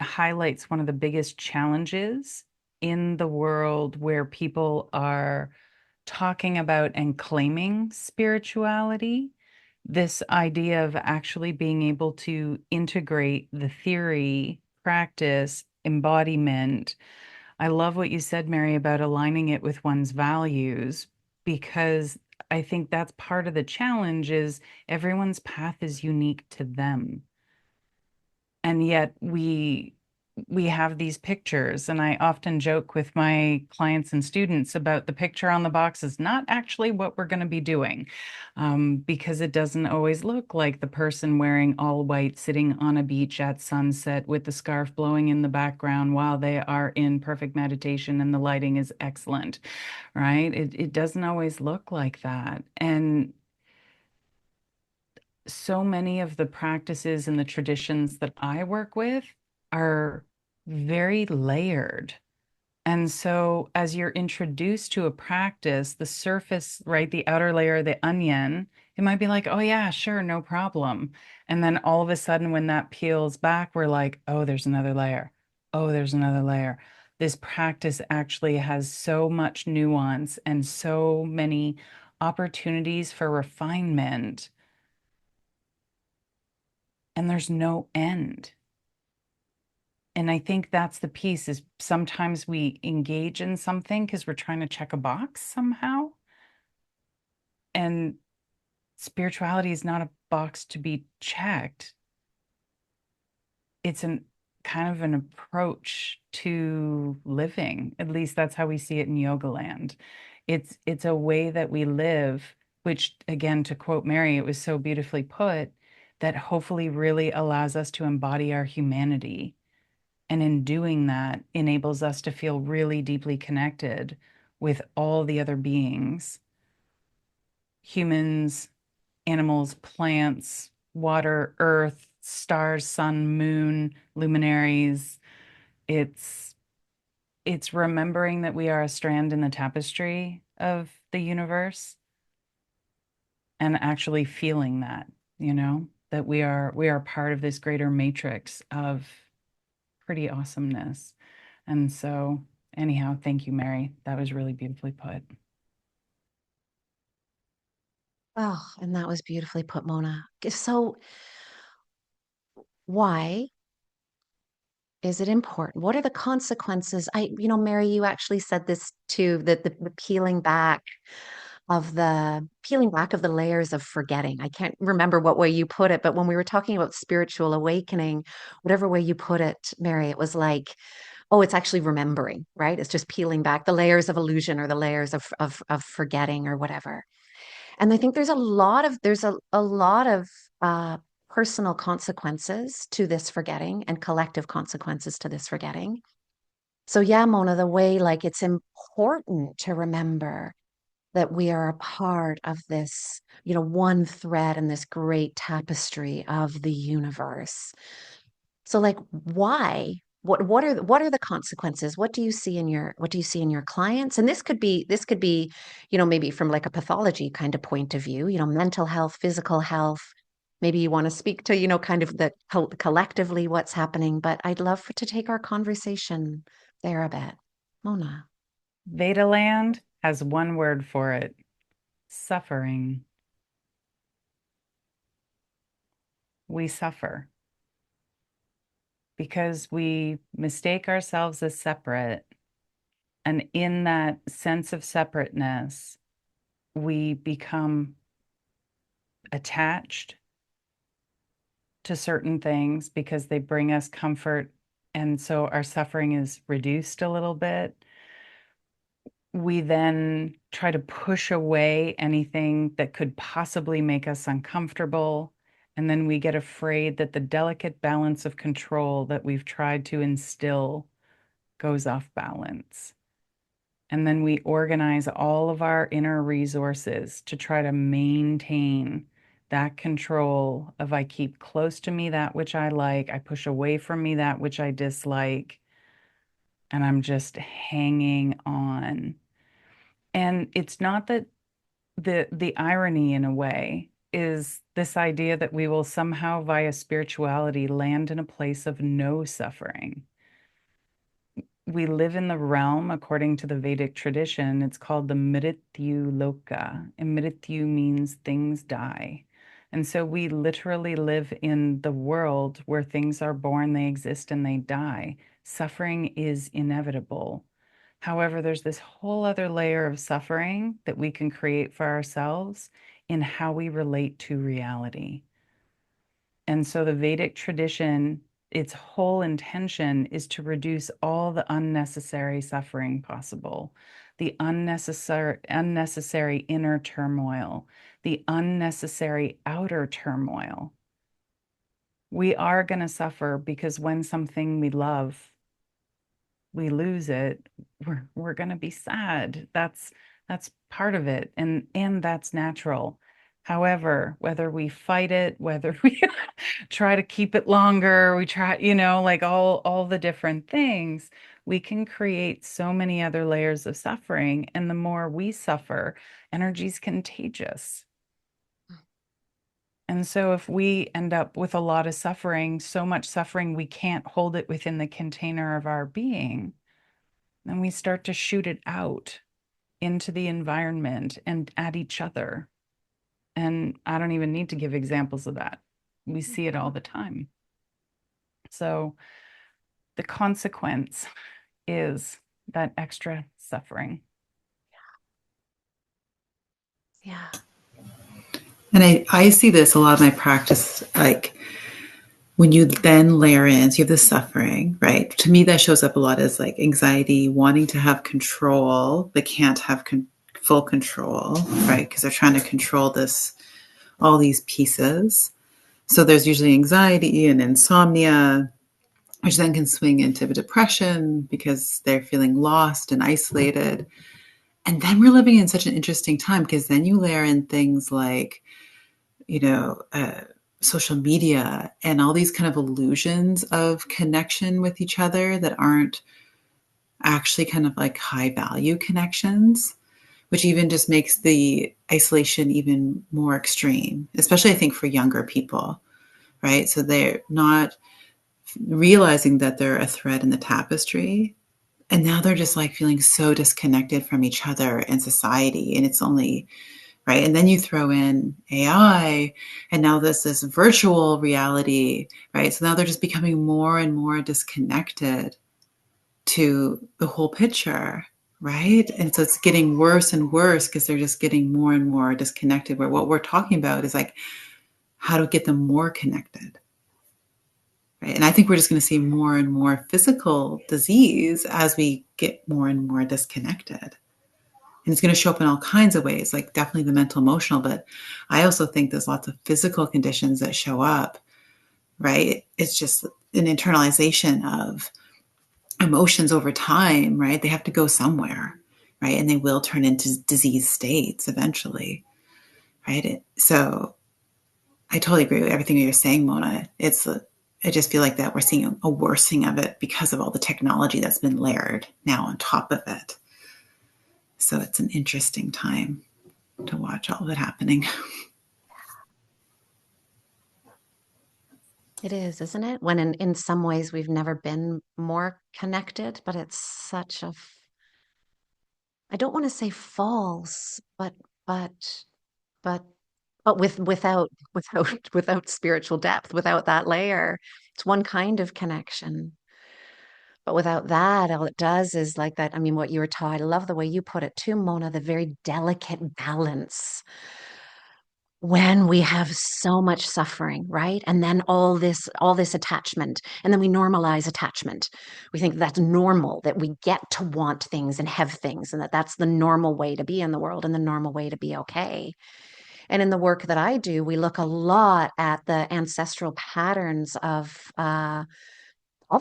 highlights one of the biggest challenges in the world where people are talking about and claiming spirituality. This idea of actually being able to integrate the theory, practice, embodiment. I love what you said, Mary, about aligning it with one's values, because I think that's part of the challenge is everyone's path is unique to them. And yet we have these pictures, and I often joke with my clients and students about the picture on the box is not actually what we're going to be doing, because it doesn't always look like the person wearing all white sitting on a beach at sunset with the scarf blowing in the background while they are in perfect meditation and the lighting is excellent, right? It doesn't always look like that. And so many of the practices and the traditions that I work with are very layered. And so, as you're introduced to a practice, the surface, right, the outer layer of the onion, it might be like, oh, yeah, sure, no problem. And then all of a sudden, when that peels back, we're like, oh, there's another layer. Oh, there's another layer. This practice actually has so much nuance and so many opportunities for refinement, and there's no end. And I think that's the piece is sometimes we engage in something because we're trying to check a box somehow. And spirituality is not a box to be checked. It's an kind of an approach to living. At least that's how we see it in yoga land. It's a way that we live, which again, to quote Mary, it was so beautifully put, that hopefully really allows us to embody our humanity. And in doing that, enables us to feel really deeply connected with all the other beings, humans, animals, plants, water, earth, stars, sun, moon, luminaries. It's it's remembering that we are a strand in the tapestry of the universe and actually feeling that, that we are part of this greater matrix of pretty awesomeness. And so, anyhow, thank you, Mary. That was really beautifully put. Oh, and that was beautifully put, Mona. So, why is it important? What are the consequences? Mary, you actually said this too, that the peeling back of the layers of forgetting. I can't remember what way you put it, but when we were talking about spiritual awakening, whatever way you put it, Mary, it was like, oh, it's actually remembering, right? It's just peeling back the layers of illusion or the layers of forgetting or whatever. And I think there's a lot of uh, personal consequences to this forgetting and collective consequences to this forgetting. So yeah, Mona, the way like it's important to remember that we are a part of this, one thread in this great tapestry of the universe. So like why? What are the consequences? What do you see in your clients? And this could be, maybe from like a pathology kind of point of view, mental health, physical health. Maybe you want to speak to, kind of the collectively what's happening, but I'd love to take our conversation there a bit. Mona. Veda land has one word for it: suffering. We suffer because we mistake ourselves as separate. And in that sense of separateness, we become attached to certain things because they bring us comfort. And so our suffering is reduced a little bit. We then try to push away anything that could possibly make us uncomfortable. And then we get afraid that the delicate balance of control that we've tried to instill goes off balance. And then we organize all of our inner resources to try to maintain that control of I keep close to me that which I like, I push away from me that which I dislike, and I'm just hanging on. And it's not that the irony in a way is this idea that we will somehow via spirituality land in a place of no suffering. We live in the realm, according to the Vedic tradition, it's called the Mrityu Loka. And Mrityu means things die. And so we literally live in the world where things are born, they exist, and they die. Suffering is inevitable. However, there's this whole other layer of suffering that we can create for ourselves in how we relate to reality. And so the Vedic tradition its whole intention is to reduce all the unnecessary suffering possible, the unnecessary inner turmoil, the unnecessary outer turmoil. We are going to suffer because when something we love, we lose it, we're going to be sad. That's part of it, and that's natural. However, whether we fight it, whether we try to keep it longer, we try, like all the different things, we can create so many other layers of suffering. And the more we suffer, energy is contagious. And so if we end up with a lot of suffering, so much suffering, we can't hold it within the container of our being, then we start to shoot it out into the environment and at each other. And I don't even need to give examples of that. We see it all the time. So the consequence is that extra suffering. Yeah. And I see this a lot of my practice, like when you then layer in, so you have the suffering, right? To me, that shows up a lot as like anxiety, wanting to have control, but can't have full control, right? Because they're trying to control all these pieces. So there's usually anxiety and insomnia, which then can swing into depression because they're feeling lost and isolated. And then we're living in such an interesting time because then you layer in things like, social media and all these kind of illusions of connection with each other that aren't actually kind of like high value connections, which even just makes the isolation even more extreme, especially I think for younger people, right? So they're not realizing that they're a thread in the tapestry. And now they're just like feeling so disconnected from each other and society. And it's only right. And then you throw in AI and now this virtual reality, right? So now they're just becoming more and more disconnected to the whole picture, right? And so it's getting worse and worse because they're just getting more and more disconnected, where what we're talking about is like how to get them more connected. Right? And I think we're just going to see more and more physical disease as we get more and more disconnected. And it's going to show up in all kinds of ways, like definitely the mental, emotional, but I also think there's lots of physical conditions that show up, right? It's just an internalization of emotions over time, right? They have to go somewhere, right? And they will turn into disease states eventually, right? So I totally agree with everything you're saying, Mona. I just feel like that we're seeing a worsening of it because of all the technology that's been layered now on top of it. So it's an interesting time to watch all of it happening. It is, isn't it? When in some ways we've never been more connected, but it's such I don't want to say false, but but without spiritual depth, without that layer. It's one kind of connection. But without that, all it does is like that. I mean, what you were taught, I love the way you put it too, Mona, the very delicate balance when we have so much suffering, right? And then all this attachment, and then we normalize attachment. We think that's normal, that we get to want things and have things, and that's the normal way to be in the world and the normal way to be okay. And in the work that I do, we look a lot at the ancestral patterns of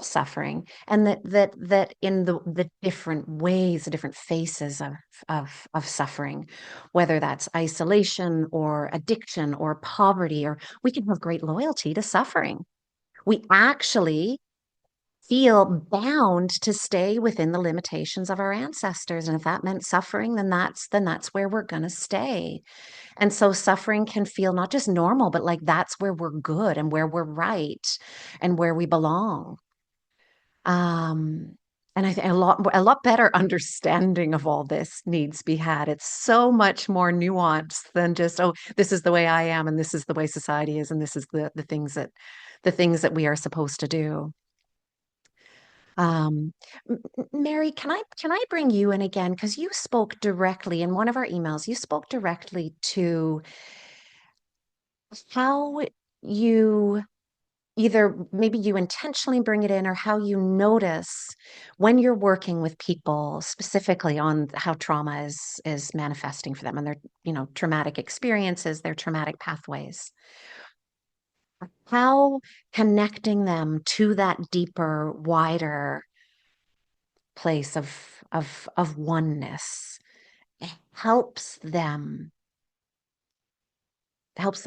suffering, and that in the different ways, the different faces of suffering, whether that's isolation or addiction or poverty, or we can have great loyalty to suffering. We actually feel bound to stay within the limitations of our ancestors, and if that meant suffering, then that's where we're going to stay. And so suffering can feel not just normal, but like that's where we're good and where we're right and where we belong. Um, and I think a lot better understanding of all this needs to be had. It's so much more nuanced than just, oh, this is the way I am, and this is the way society is, and this is the things that we are supposed to do. Mary, can I bring you in again? Because you spoke directly in one of our emails, you spoke directly to how you either maybe you intentionally bring it in or how you notice when you're working with people specifically on how trauma is manifesting for them and their, traumatic experiences, their traumatic pathways. How connecting them to that deeper, wider place of oneness helps them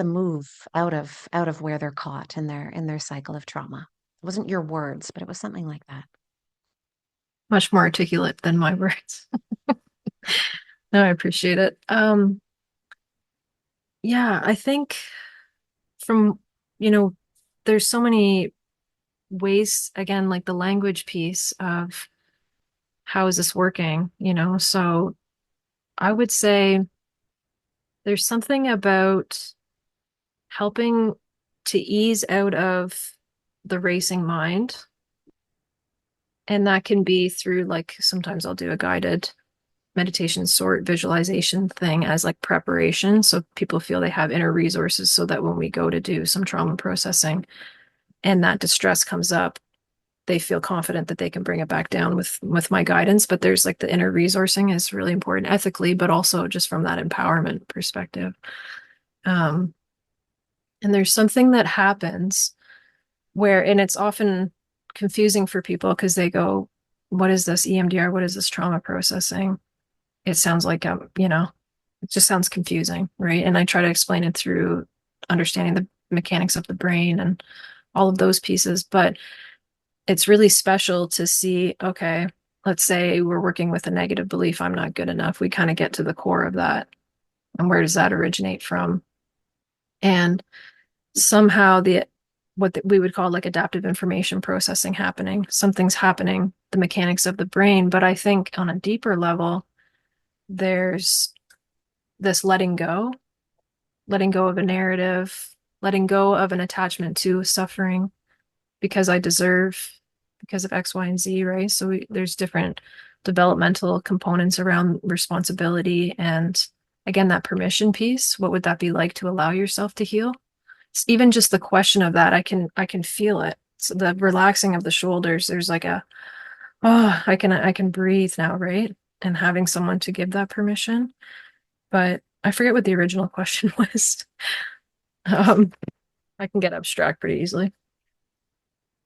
move out of where they're caught in their cycle of trauma. It wasn't your words, but it was something like that. Much more articulate than my words. No, I appreciate it. Yeah, I think from, there's so many ways, again, like the language piece of how is this working, so I would say there's something about helping to ease out of the racing mind. And that can be through, like, sometimes I'll do a guided meditation sort visualization thing as like preparation. So people feel they have inner resources so that when we go to do some trauma processing and that distress comes up, they feel confident that they can bring it back down with my guidance. But there's like the inner resourcing is really important ethically, but also just from that empowerment perspective. And there's something that happens where, and it's often confusing for people because they go, what is this EMDR? What is this trauma processing? It sounds like, it just sounds confusing, right? And I try to explain it through understanding the mechanics of the brain and all of those pieces. But it's really special to see, okay, let's say we're working with a negative belief, I'm not good enough. We kind of get to the core of that. And where does that originate from? And somehow we would call like adaptive information processing happening. Something's happening, the mechanics of the brain. But I think on a deeper level, there's this letting go of a narrative, letting go of an attachment to suffering because I deserve, because of X, Y, and Z, right? So there's different developmental components around responsibility. And again, that permission piece, what would that be like to allow yourself to heal? It's even just the question of that, I can feel it. So the relaxing of the shoulders, there's like I can breathe now, right? And having someone to give that permission. But I forget what the original question was. I can get abstract pretty easily.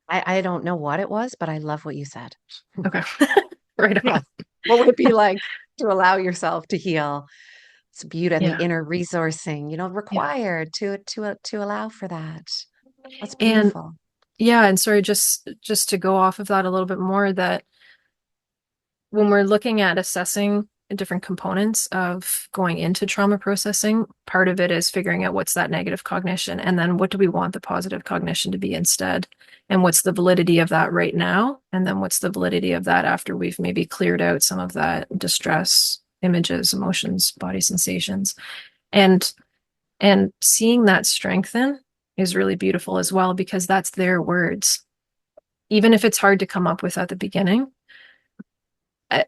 I don't know what it was, but I love what you said. Okay. Right on. Yeah. What would it be like to allow yourself to heal? It's beauty and Yeah. the inner resourcing, required to allow for that. That's And beautiful. yeah, and sorry, just to go off of that a little bit more, that when we're looking at assessing different components of going into trauma processing, part of it is figuring out what's that negative cognition, and then what do we want the positive cognition to be instead, and what's the validity of that right now, and then what's the validity of that after we've maybe cleared out some of that distress, images, emotions, body sensations, and seeing that strengthen is really beautiful as well, because that's their words, even if it's hard to come up with at the beginning.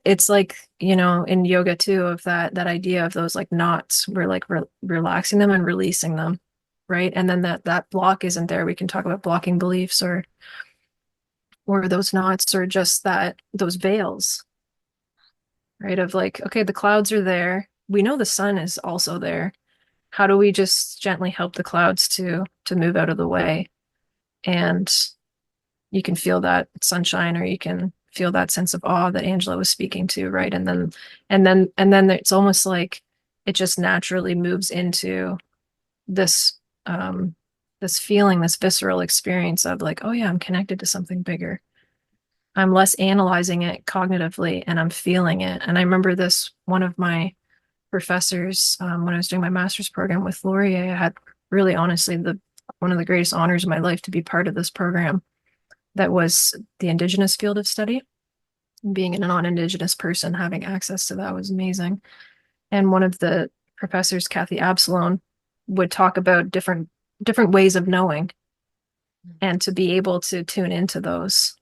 It's like, in yoga too, of that idea of those like knots, we're like relaxing them and releasing them, right? And then that block isn't there. We can talk about blocking beliefs or those knots, or just those veils, right? Of like, okay, the clouds are there. We know the sun is also there. How do we just gently help the clouds to move out of the way? And you can feel that sunshine, or you can feel that sense of awe that Angela was speaking to, right? And then it's almost like it just naturally moves into this this feeling, this visceral experience of like, oh yeah, I'm connected to something bigger. I'm less analyzing it cognitively and I'm feeling it. And I remember this, one of my professors, when I was doing my master's program with Laurier, I had really honestly one of the greatest honors of my life to be part of this program. That was the Indigenous field of study. Being a non-Indigenous person, having access to that was amazing. And one of the professors, Kathy Absalon, would talk about different ways of knowing, and to be able to tune into those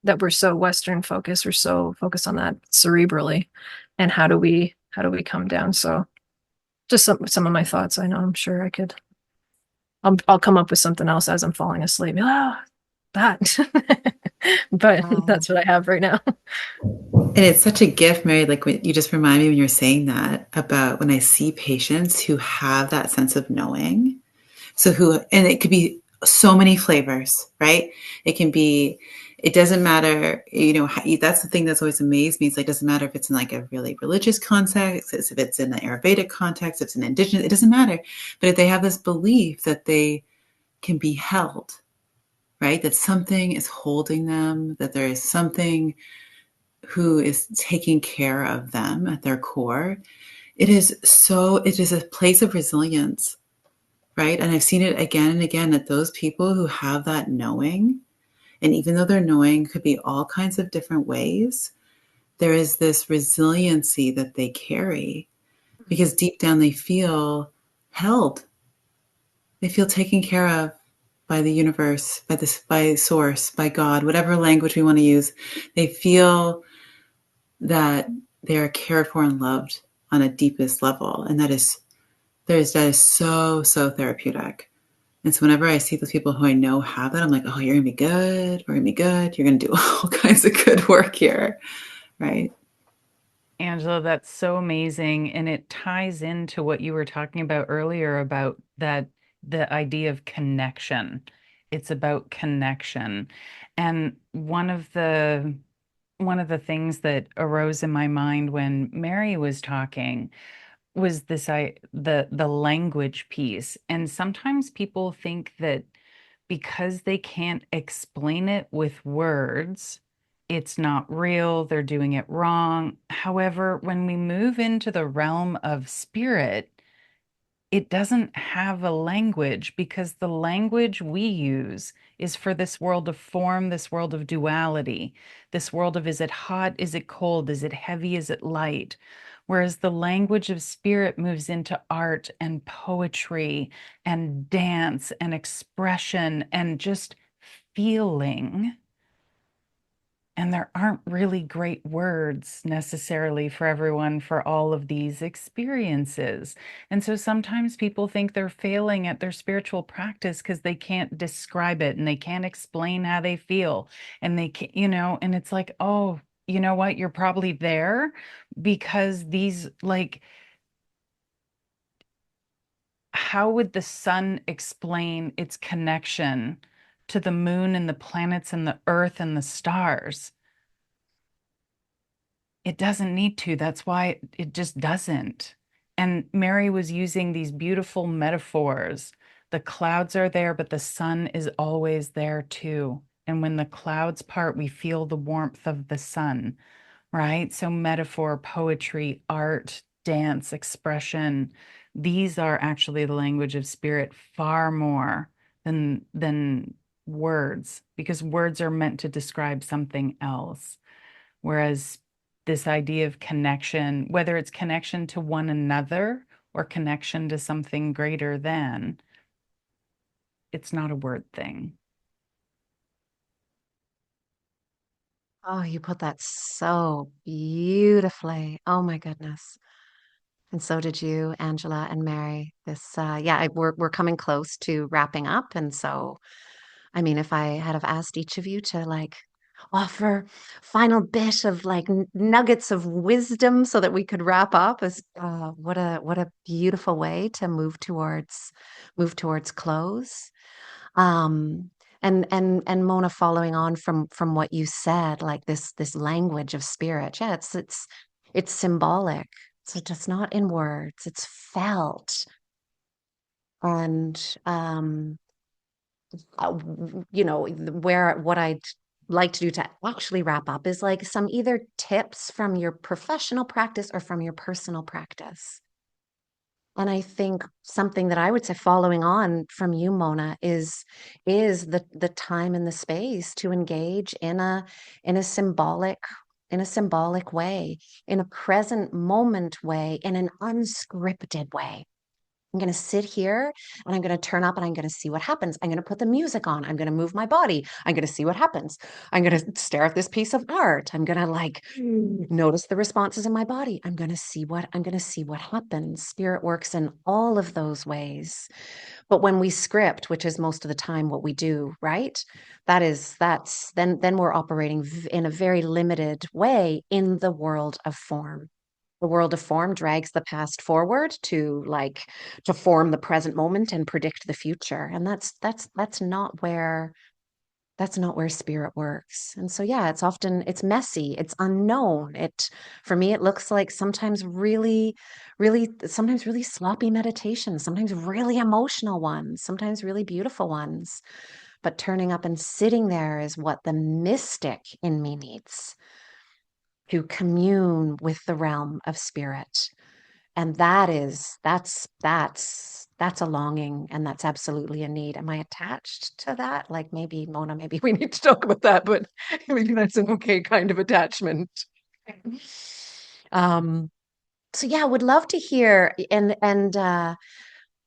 that were so Western focused, or so focused on that cerebrally, and how do we come down? So just some of my thoughts. I know I'm sure I could I'll come up with something else as I'm falling asleep. Oh, that. But Wow. that's what I have right now. And it's such a gift, Mary. Like when you just remind me when you're saying that about when I see patients who have that sense of knowing. So and it could be so many flavors, right? It can be, it doesn't matter, that's the thing that's always amazed me. It's like, it doesn't matter if it's in like a really religious context, if it's in an Ayurvedic context, if it's an indigenous, it doesn't matter. But if they have this belief that they can be held, right? That something is holding them, that there is something who is taking care of them at their core. It is a place of resilience, right? And I've seen it again and again that those people who have that knowing, and even though their knowing could be all kinds of different ways, there is this resiliency that they carry because deep down they feel held. They feel taken care of by the universe, by source, by God, whatever language we want to use. They feel that they are cared for and loved on a deepest level. And that is so, so therapeutic. And so whenever I see those people who I know have that, I'm like, oh, you're going to be good. We're going to be good. You're going to do all kinds of good work here. Right. Angela, that's so amazing. And it ties into what you were talking about earlier about the idea of connection. It's about connection. And one of the things that arose in my mind when Mary was talking was the language piece. And sometimes people think that because they can't explain it with words, it's not real, they're doing it wrong. However, when we move into the realm of spirit, it doesn't have a language because the language we use is for this world of form, this world of duality, this world of is it hot, is it cold, is it heavy, is it light? Whereas the language of spirit moves into art and poetry and dance and expression and just feeling. And there aren't really great words necessarily for everyone for all of these experiences. And so sometimes people think they're failing at their spiritual practice because they can't describe it and they can't explain how they feel. And they can't, and it's like, oh, you know what? You're probably there because these, like, how would the sun explain its connection to the moon and the planets and the earth and the stars? It doesn't need to. That's why it just doesn't. And Mary was using these beautiful metaphors. The clouds are there, but the sun is always there too. And when the clouds part, we feel the warmth of the sun, right? So metaphor, poetry, art, dance, expression, these are actually the language of spirit far more than words, because words are meant to describe something else. Whereas this idea of connection, whether it's connection to one another or connection to something greater than, it's not a word thing. Oh, you put that so beautifully. Oh my goodness. And so did you, Angela and Mary. We're coming close to wrapping up. And so, I mean, if I had have asked each of you to like offer final bit of like nuggets of wisdom so that we could wrap up, as what a beautiful way to move towards close. Um, and Mona, following on from what you said, like this language of spirit, yeah, it's symbolic. So it's not in words, it's felt. And where what I'd like to do to actually wrap up is like some either tips from your professional practice or from your personal practice. And I think something that I would say following on from you, Mona, is the time and the space to engage in a symbolic way, in a present moment way, in an unscripted way. I'm going to sit here and I'm going to turn up and I'm going to see what happens. I'm going to put the music on. I'm going to move my body. I'm going to see what happens. I'm going to stare at this piece of art. I'm going to like notice the responses in my body. I'm going to see what happens. Spirit works in all of those ways. But when we script, which is most of the time what we do, right? That's then we're operating in a very limited way in the world of form. The world of form drags the past forward to form the present moment and predict the future. And that's not where spirit works. And so yeah, it's messy, it's unknown. For me, it looks like sometimes sometimes really sloppy meditation, sometimes really emotional ones, sometimes really beautiful ones. But turning up and sitting there is what the mystic in me needs to commune with the realm of spirit. And that's a longing, and that's absolutely a need. Am I attached to that? Like, maybe Mona, maybe we need to talk about that, but maybe that's an okay kind of attachment. um so yeah, would love to hear.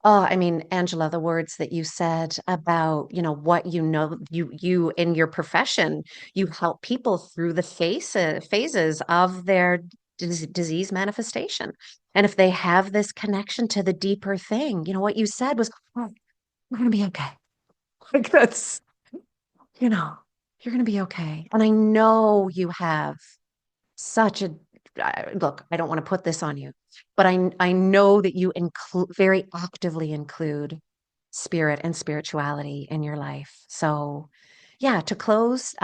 Oh, I mean, Angela, the words that you said about, what you in your profession, you help people through the phases of their disease manifestation. And if they have this connection to the deeper thing, what you said was, oh, we're going to be okay. Like that's, you know, you're going to be okay. And I know you have such a look, I don't want to put this on you, but I know that you include very actively include spirit and spirituality in your life. So yeah, to close,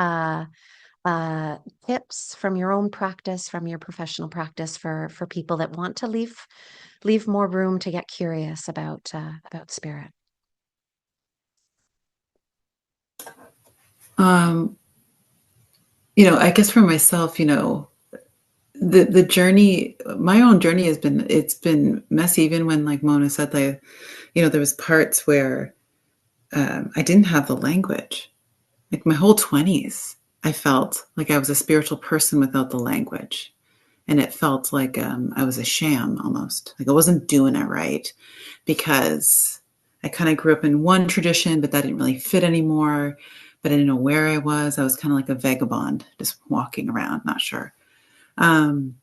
tips from your own practice, from your professional practice for people that want to leave more room to get curious about spirit. Um, I guess for myself, the journey, my own journey it's been messy. Even when, like Mona said, like, there was parts where I didn't have the language. Like my whole 20s, I felt like I was a spiritual person without the language. And it felt like I was a sham almost. Like I wasn't doing it right because I kind of grew up in one tradition, but that didn't really fit anymore. But I didn't know where I was. I was kind of like a vagabond, just walking around, not sure. Um,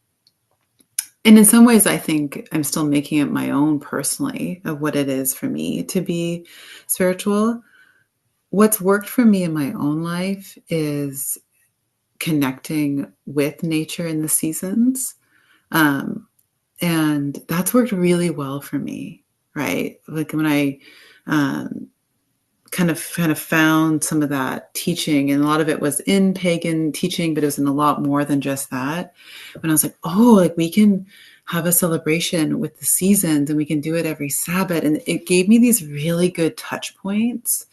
and in some ways, I think I'm still making it my own personally of what it is for me to be spiritual. What's worked for me in my own life is connecting with nature in the seasons. Um, and that's worked really well for me, right? Like when I um, kind of found some of that teaching, and a lot of it was in pagan teaching, but it was in a lot more than just that. When I was like, oh, like we can have a celebration with the seasons and we can do it every Sabbath. And it gave me these really good touch points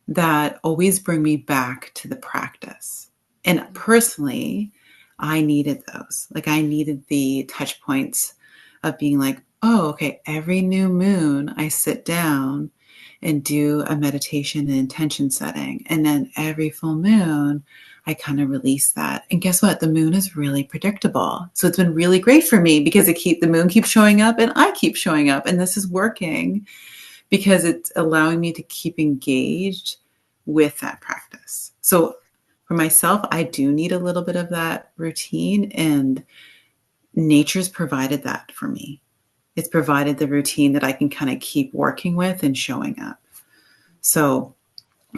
that always bring me back to the practice. And personally, I needed those. Like I needed the touch points of being like, oh, okay, every new moon, I sit down and do a meditation and intention setting. And then every full moon, I kind of release that. And guess what? The moon is really predictable. So it's been really great for me because the moon keeps showing up and I keep showing up. And this is working because it's allowing me to keep engaged with that practice. So for myself, I do need a little bit of that routine, and nature's provided that for me. It's provided the routine that I can kind of keep working with and showing up. So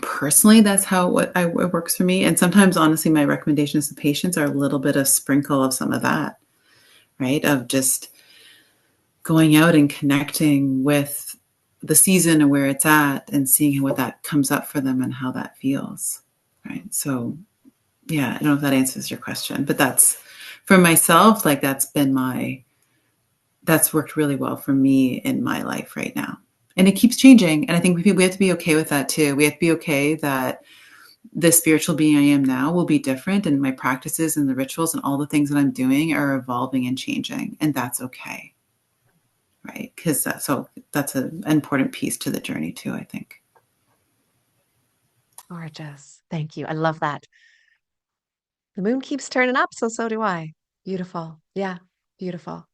personally, that's how it works for me. And sometimes, honestly, my recommendations to patients are a little bit of sprinkle of some of that, right? Of just going out and connecting with the season and where it's at and seeing what that comes up for them and how that feels, right? So yeah, I don't know if that answers your question, but that's for myself, like that's worked really well for me in my life right now. And it keeps changing. And I think we have to be okay with that too. We have to be okay that the spiritual being I am now will be different, and my practices and the rituals and all the things that I'm doing are evolving and changing. And that's okay. Right. Because that's an important piece to the journey too, I think. Gorgeous. Thank you. I love that. The moon keeps turning up, so do I. Beautiful. Yeah, beautiful.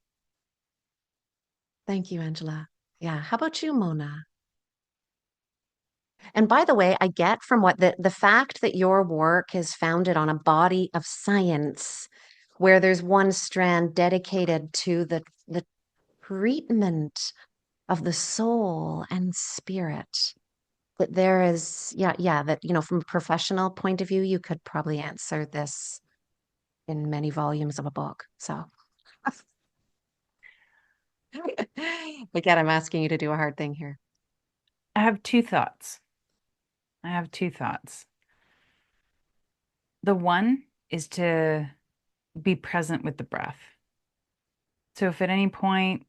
Thank you, Angela. Yeah. How about you, Mona? And by the way, I get from what the fact that your work is founded on a body of science where there's one strand dedicated to the treatment of the soul and spirit. That there is, yeah, that, from a professional point of view, you could probably answer this in many volumes of a book. So again, I'm asking you to do a hard thing here. I have two thoughts. The one is to be present with the breath. So if at any point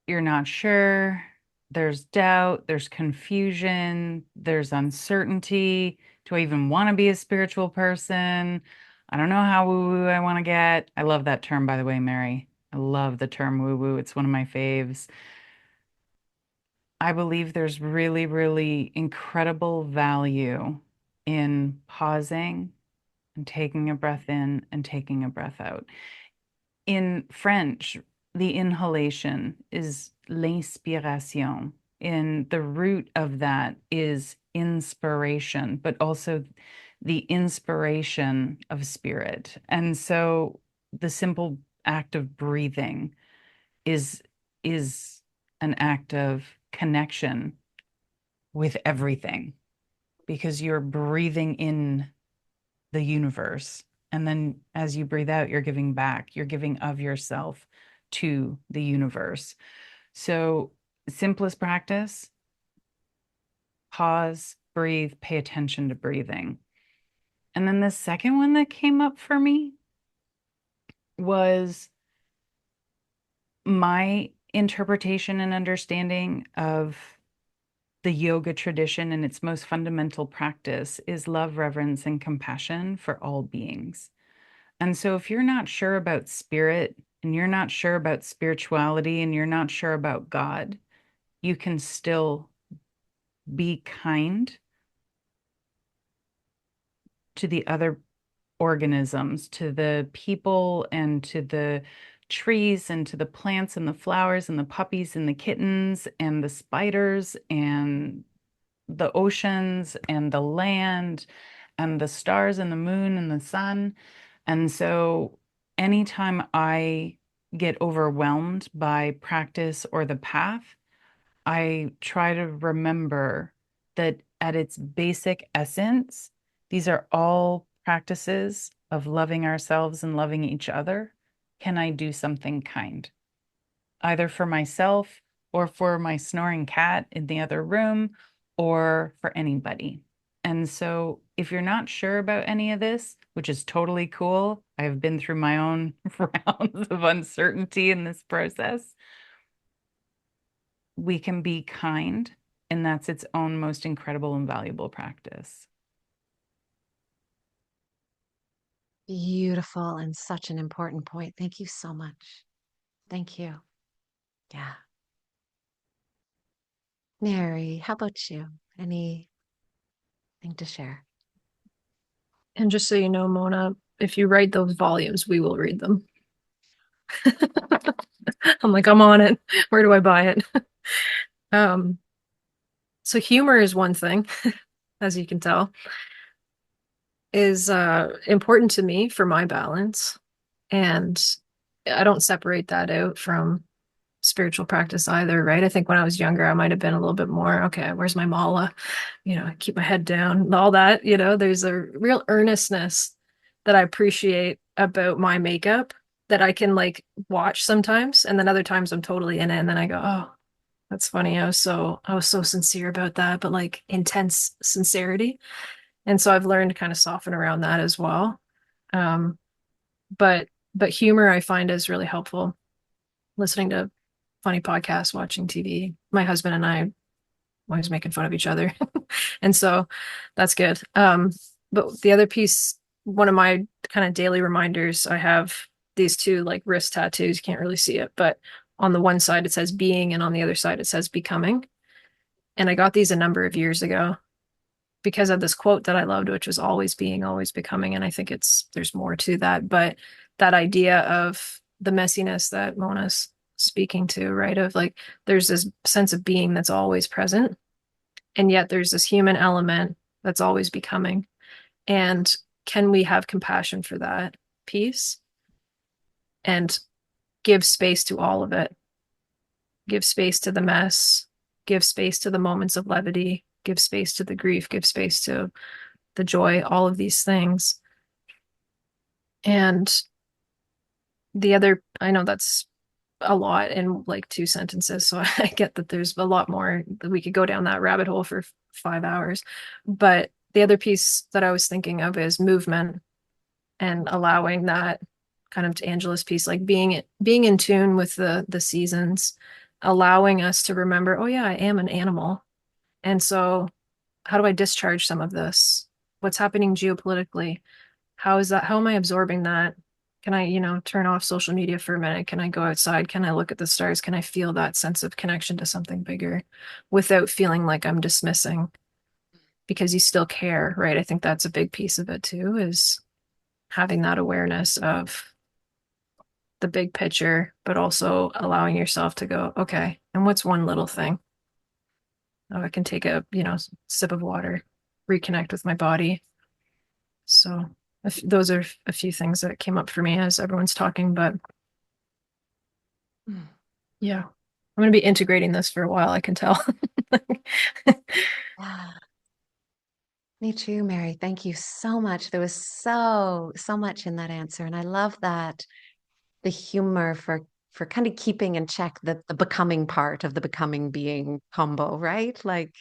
you're not sure, there's doubt, there's confusion, there's uncertainty. Do I even want to be a spiritual person? I don't know how woo-woo I want to get. I love that term, by the way, Mary. I love the term woo-woo. It's one of my faves. I believe there's really, really incredible value in pausing and taking a breath in and taking a breath out. In French, the inhalation is l'inspiration. And the root of that is inspiration, but also the inspiration of spirit. And so the simple act of breathing is an act of connection with everything, because you're breathing in the universe. And then as you breathe out, you're giving back, you're giving of yourself to the universe. So, simplest practice: pause, breathe, pay attention to breathing. And then the second one that came up for me was my interpretation and understanding of the yoga tradition, and its most fundamental practice is love, reverence, and compassion for all beings. And so if you're not sure about spirit, and you're not sure about spirituality, and you're not sure about God, you can still be kind to the other organisms, to the people, and to the trees, and to the plants, and the flowers, and the puppies, and the kittens, and the spiders, and the oceans, and the land, and the stars, and the moon, and the sun. And so anytime I get overwhelmed by practice or the path, I try to remember that at its basic essence, these are all practices of loving ourselves and loving each other. Can I do something kind, either for myself or for my snoring cat in the other room or for anybody? And so if you're not sure about any of this, which is totally cool, I've been through my own rounds of uncertainty in this process, we can be kind, and that's its own most incredible and valuable practice. Beautiful and such an important point. Thank you so much. Thank you. Yeah. Mary, how about you? Anything to share? And just so you know, Mona, if you write those volumes, we will read them. I'm like, I'm on it. Where do I buy it? So humor is one thing, as you can tell, is important to me for my balance. And I don't separate that out from spiritual practice either, right? I think when I was younger, I might have been a little bit more, okay, where's my mala? Keep my head down and all that. There's a real earnestness that I appreciate about my makeup that I can like watch sometimes. And then other times I'm totally in it. And then I go, oh, that's funny. I was so sincere about that, but like intense sincerity. And so I've learned to kind of soften around that as well. Um, but humor I find is really helpful. Listening to funny podcasts, watching TV. My husband and I always making fun of each other. And so that's good. But the other piece, one of my kind of daily reminders, I have these two like wrist tattoos. You can't really see it, but on the one side it says being, and on the other side it says becoming. And I got these a number of years ago because of this quote that I loved, which was always being, always becoming. And I think there's more to that, but that idea of the messiness that Mona's speaking to, right? Of like, there's this sense of being that's always present, and yet there's this human element that's always becoming. And can we have compassion for that piece and give space to all of it? Give space to the mess, give space to the moments of levity, give space to the grief, give space to the joy, all of these things. And the other, I know that's a lot in like 2 sentences, so I get that there's a lot more that we could go down that rabbit hole for 5 hours. But the other piece that I was thinking of is movement and allowing that, kind of to Angela's piece, like being in tune with the seasons, allowing us to remember, oh yeah, I am an animal. And so how do I discharge some of this? What's happening geopolitically? How am I absorbing that? Can I, turn off social media for a minute? Can I go outside? Can I look at the stars? Can I feel that sense of connection to something bigger without feeling like I'm dismissing? Because you still care, right? I think that's a big piece of it too, is having that awareness of the big picture, but also allowing yourself to go, okay, and what's one little thing? Oh, I can take a, sip of water, reconnect with my body. So those are a few things that came up for me as everyone's talking, but yeah, I'm going to be integrating this for a while, I can tell. Yeah. Me too, Mary. Thank you so much. There was so much in that answer. And I love that the humor for kind of keeping in check the becoming part of the becoming being combo, right? Like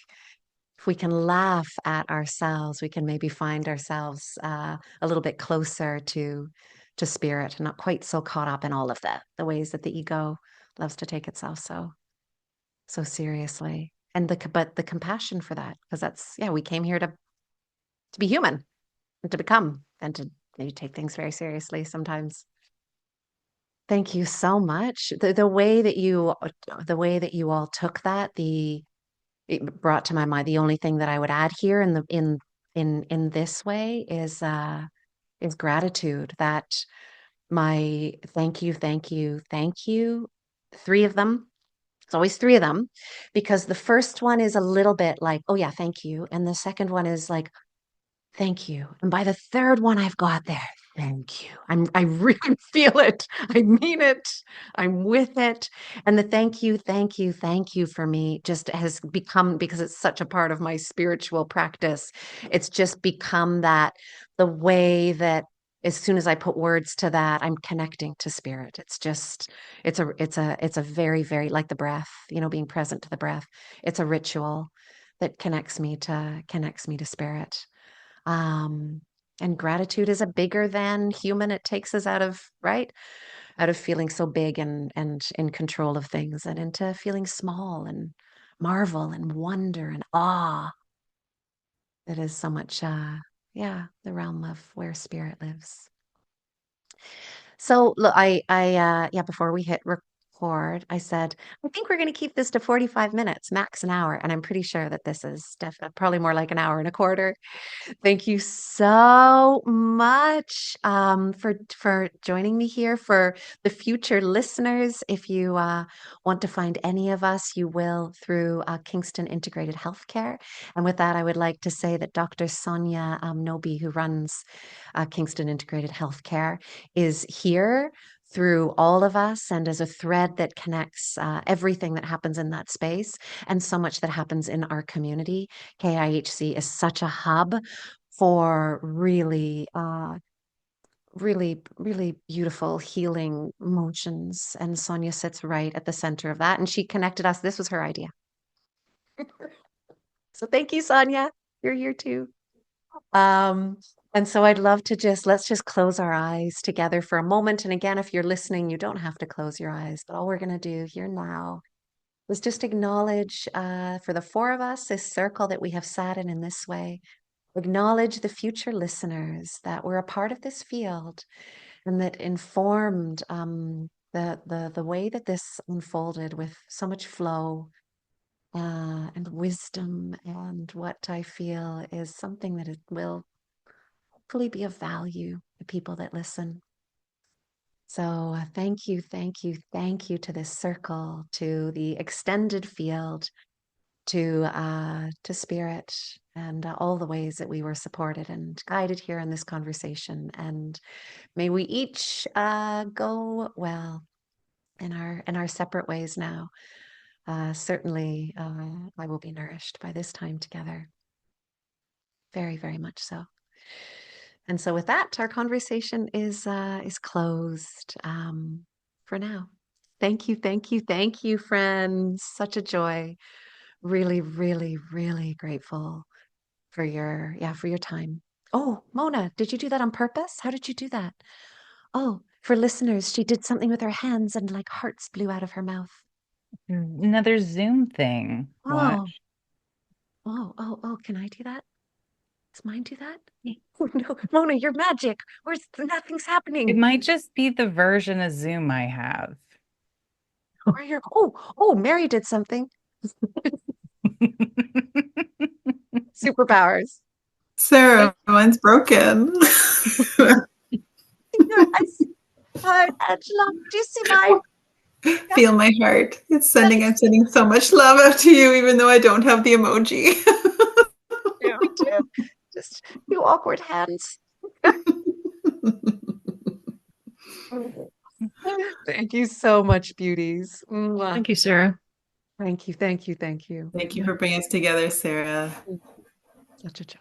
if we can laugh at ourselves, we can maybe find ourselves a little bit closer to spirit and not quite so caught up in all of the ways that the ego loves to take itself so seriously. And but the compassion for that, because that's, yeah, we came here to be human and to become and to maybe take things very seriously sometimes. Thank you so much. The way that you all took that, it brought to my mind the only thing that I would add here in this way is gratitude. That my thank you, three of them. It's always three of them, because the first one is a little bit like, oh yeah, thank you, and the second one is like, thank you. And by the third one I've got there, thank you. I really feel it. I mean it. I'm with it. And the thank you for me just has become, because it's such a part of my spiritual practice, it's just become that the way that as soon as I put words to that, I'm connecting to spirit. It's just, it's a very, very, like the breath, being present to the breath. It's a ritual that connects me to spirit. Um, and gratitude is a bigger than human. It takes us out of feeling so big and in control of things, and into feeling small and marvel and wonder and awe. That is so much, the realm of where spirit lives. So look, yeah, before we hit record, I said, I think we're going to keep this to 45 minutes, max an hour. And I'm pretty sure that this is definitely probably more like an hour and a quarter. Thank you so much for joining me here. For the future listeners, if you want to find any of us, you will through Kingston Integrated Healthcare. And with that, I would like to say that Dr. Sonia Nobi, who runs Kingston Integrated Healthcare, is here through all of us and as a thread that connects everything that happens in that space and so much that happens in our community. KIHC is such a hub for really, really beautiful healing motions. And Sonia sits right at the center of that. And she connected us. This was her idea. So thank you, Sonia. You're here too. Um, and so I'd love to let's just close our eyes together for a moment. And again, if you're listening, you don't have to close your eyes, but all we're going to do here now is just acknowledge for the four of us, this circle that we have sat in this way. Acknowledge the future listeners that were a part of this field and that informed the way that this unfolded with so much flow and wisdom, and what I feel is something that it will hopefully be of value to people that listen. So thank you, thank you, thank you to this circle, to the extended field, to spirit, and all the ways that we were supported and guided here in this conversation. And may we each go well in our separate ways now. Certainly, I will be nourished by this time together. Very, very much so. And so, with that, our conversation is closed for now. Thank you, thank you, thank you, friends. Such a joy. Really, really, really grateful for your time. Oh, Mona, did you do that on purpose? How did you do that? Oh, for listeners, she did something with her hands and like hearts blew out of her mouth. Another Zoom thing. Oh, Watch. oh, can I do that? Does mine do that? Oh no, Mona, you're magic. Nothing's It happening. might just be the version of Zoom I have. Oh, Mary did something. Superpowers. Sarah, mine's broken. Yes. Angela, do you see mine? Feel my heart. I'm sending so much love out to you, even though I don't have the emoji. Yeah, me too. Just two awkward hands. Thank you so much, beauties. Mwah. Thank you, Sarah. Thank you, thank you, thank you. Thank you for bringing us together, Sarah. Such a joy.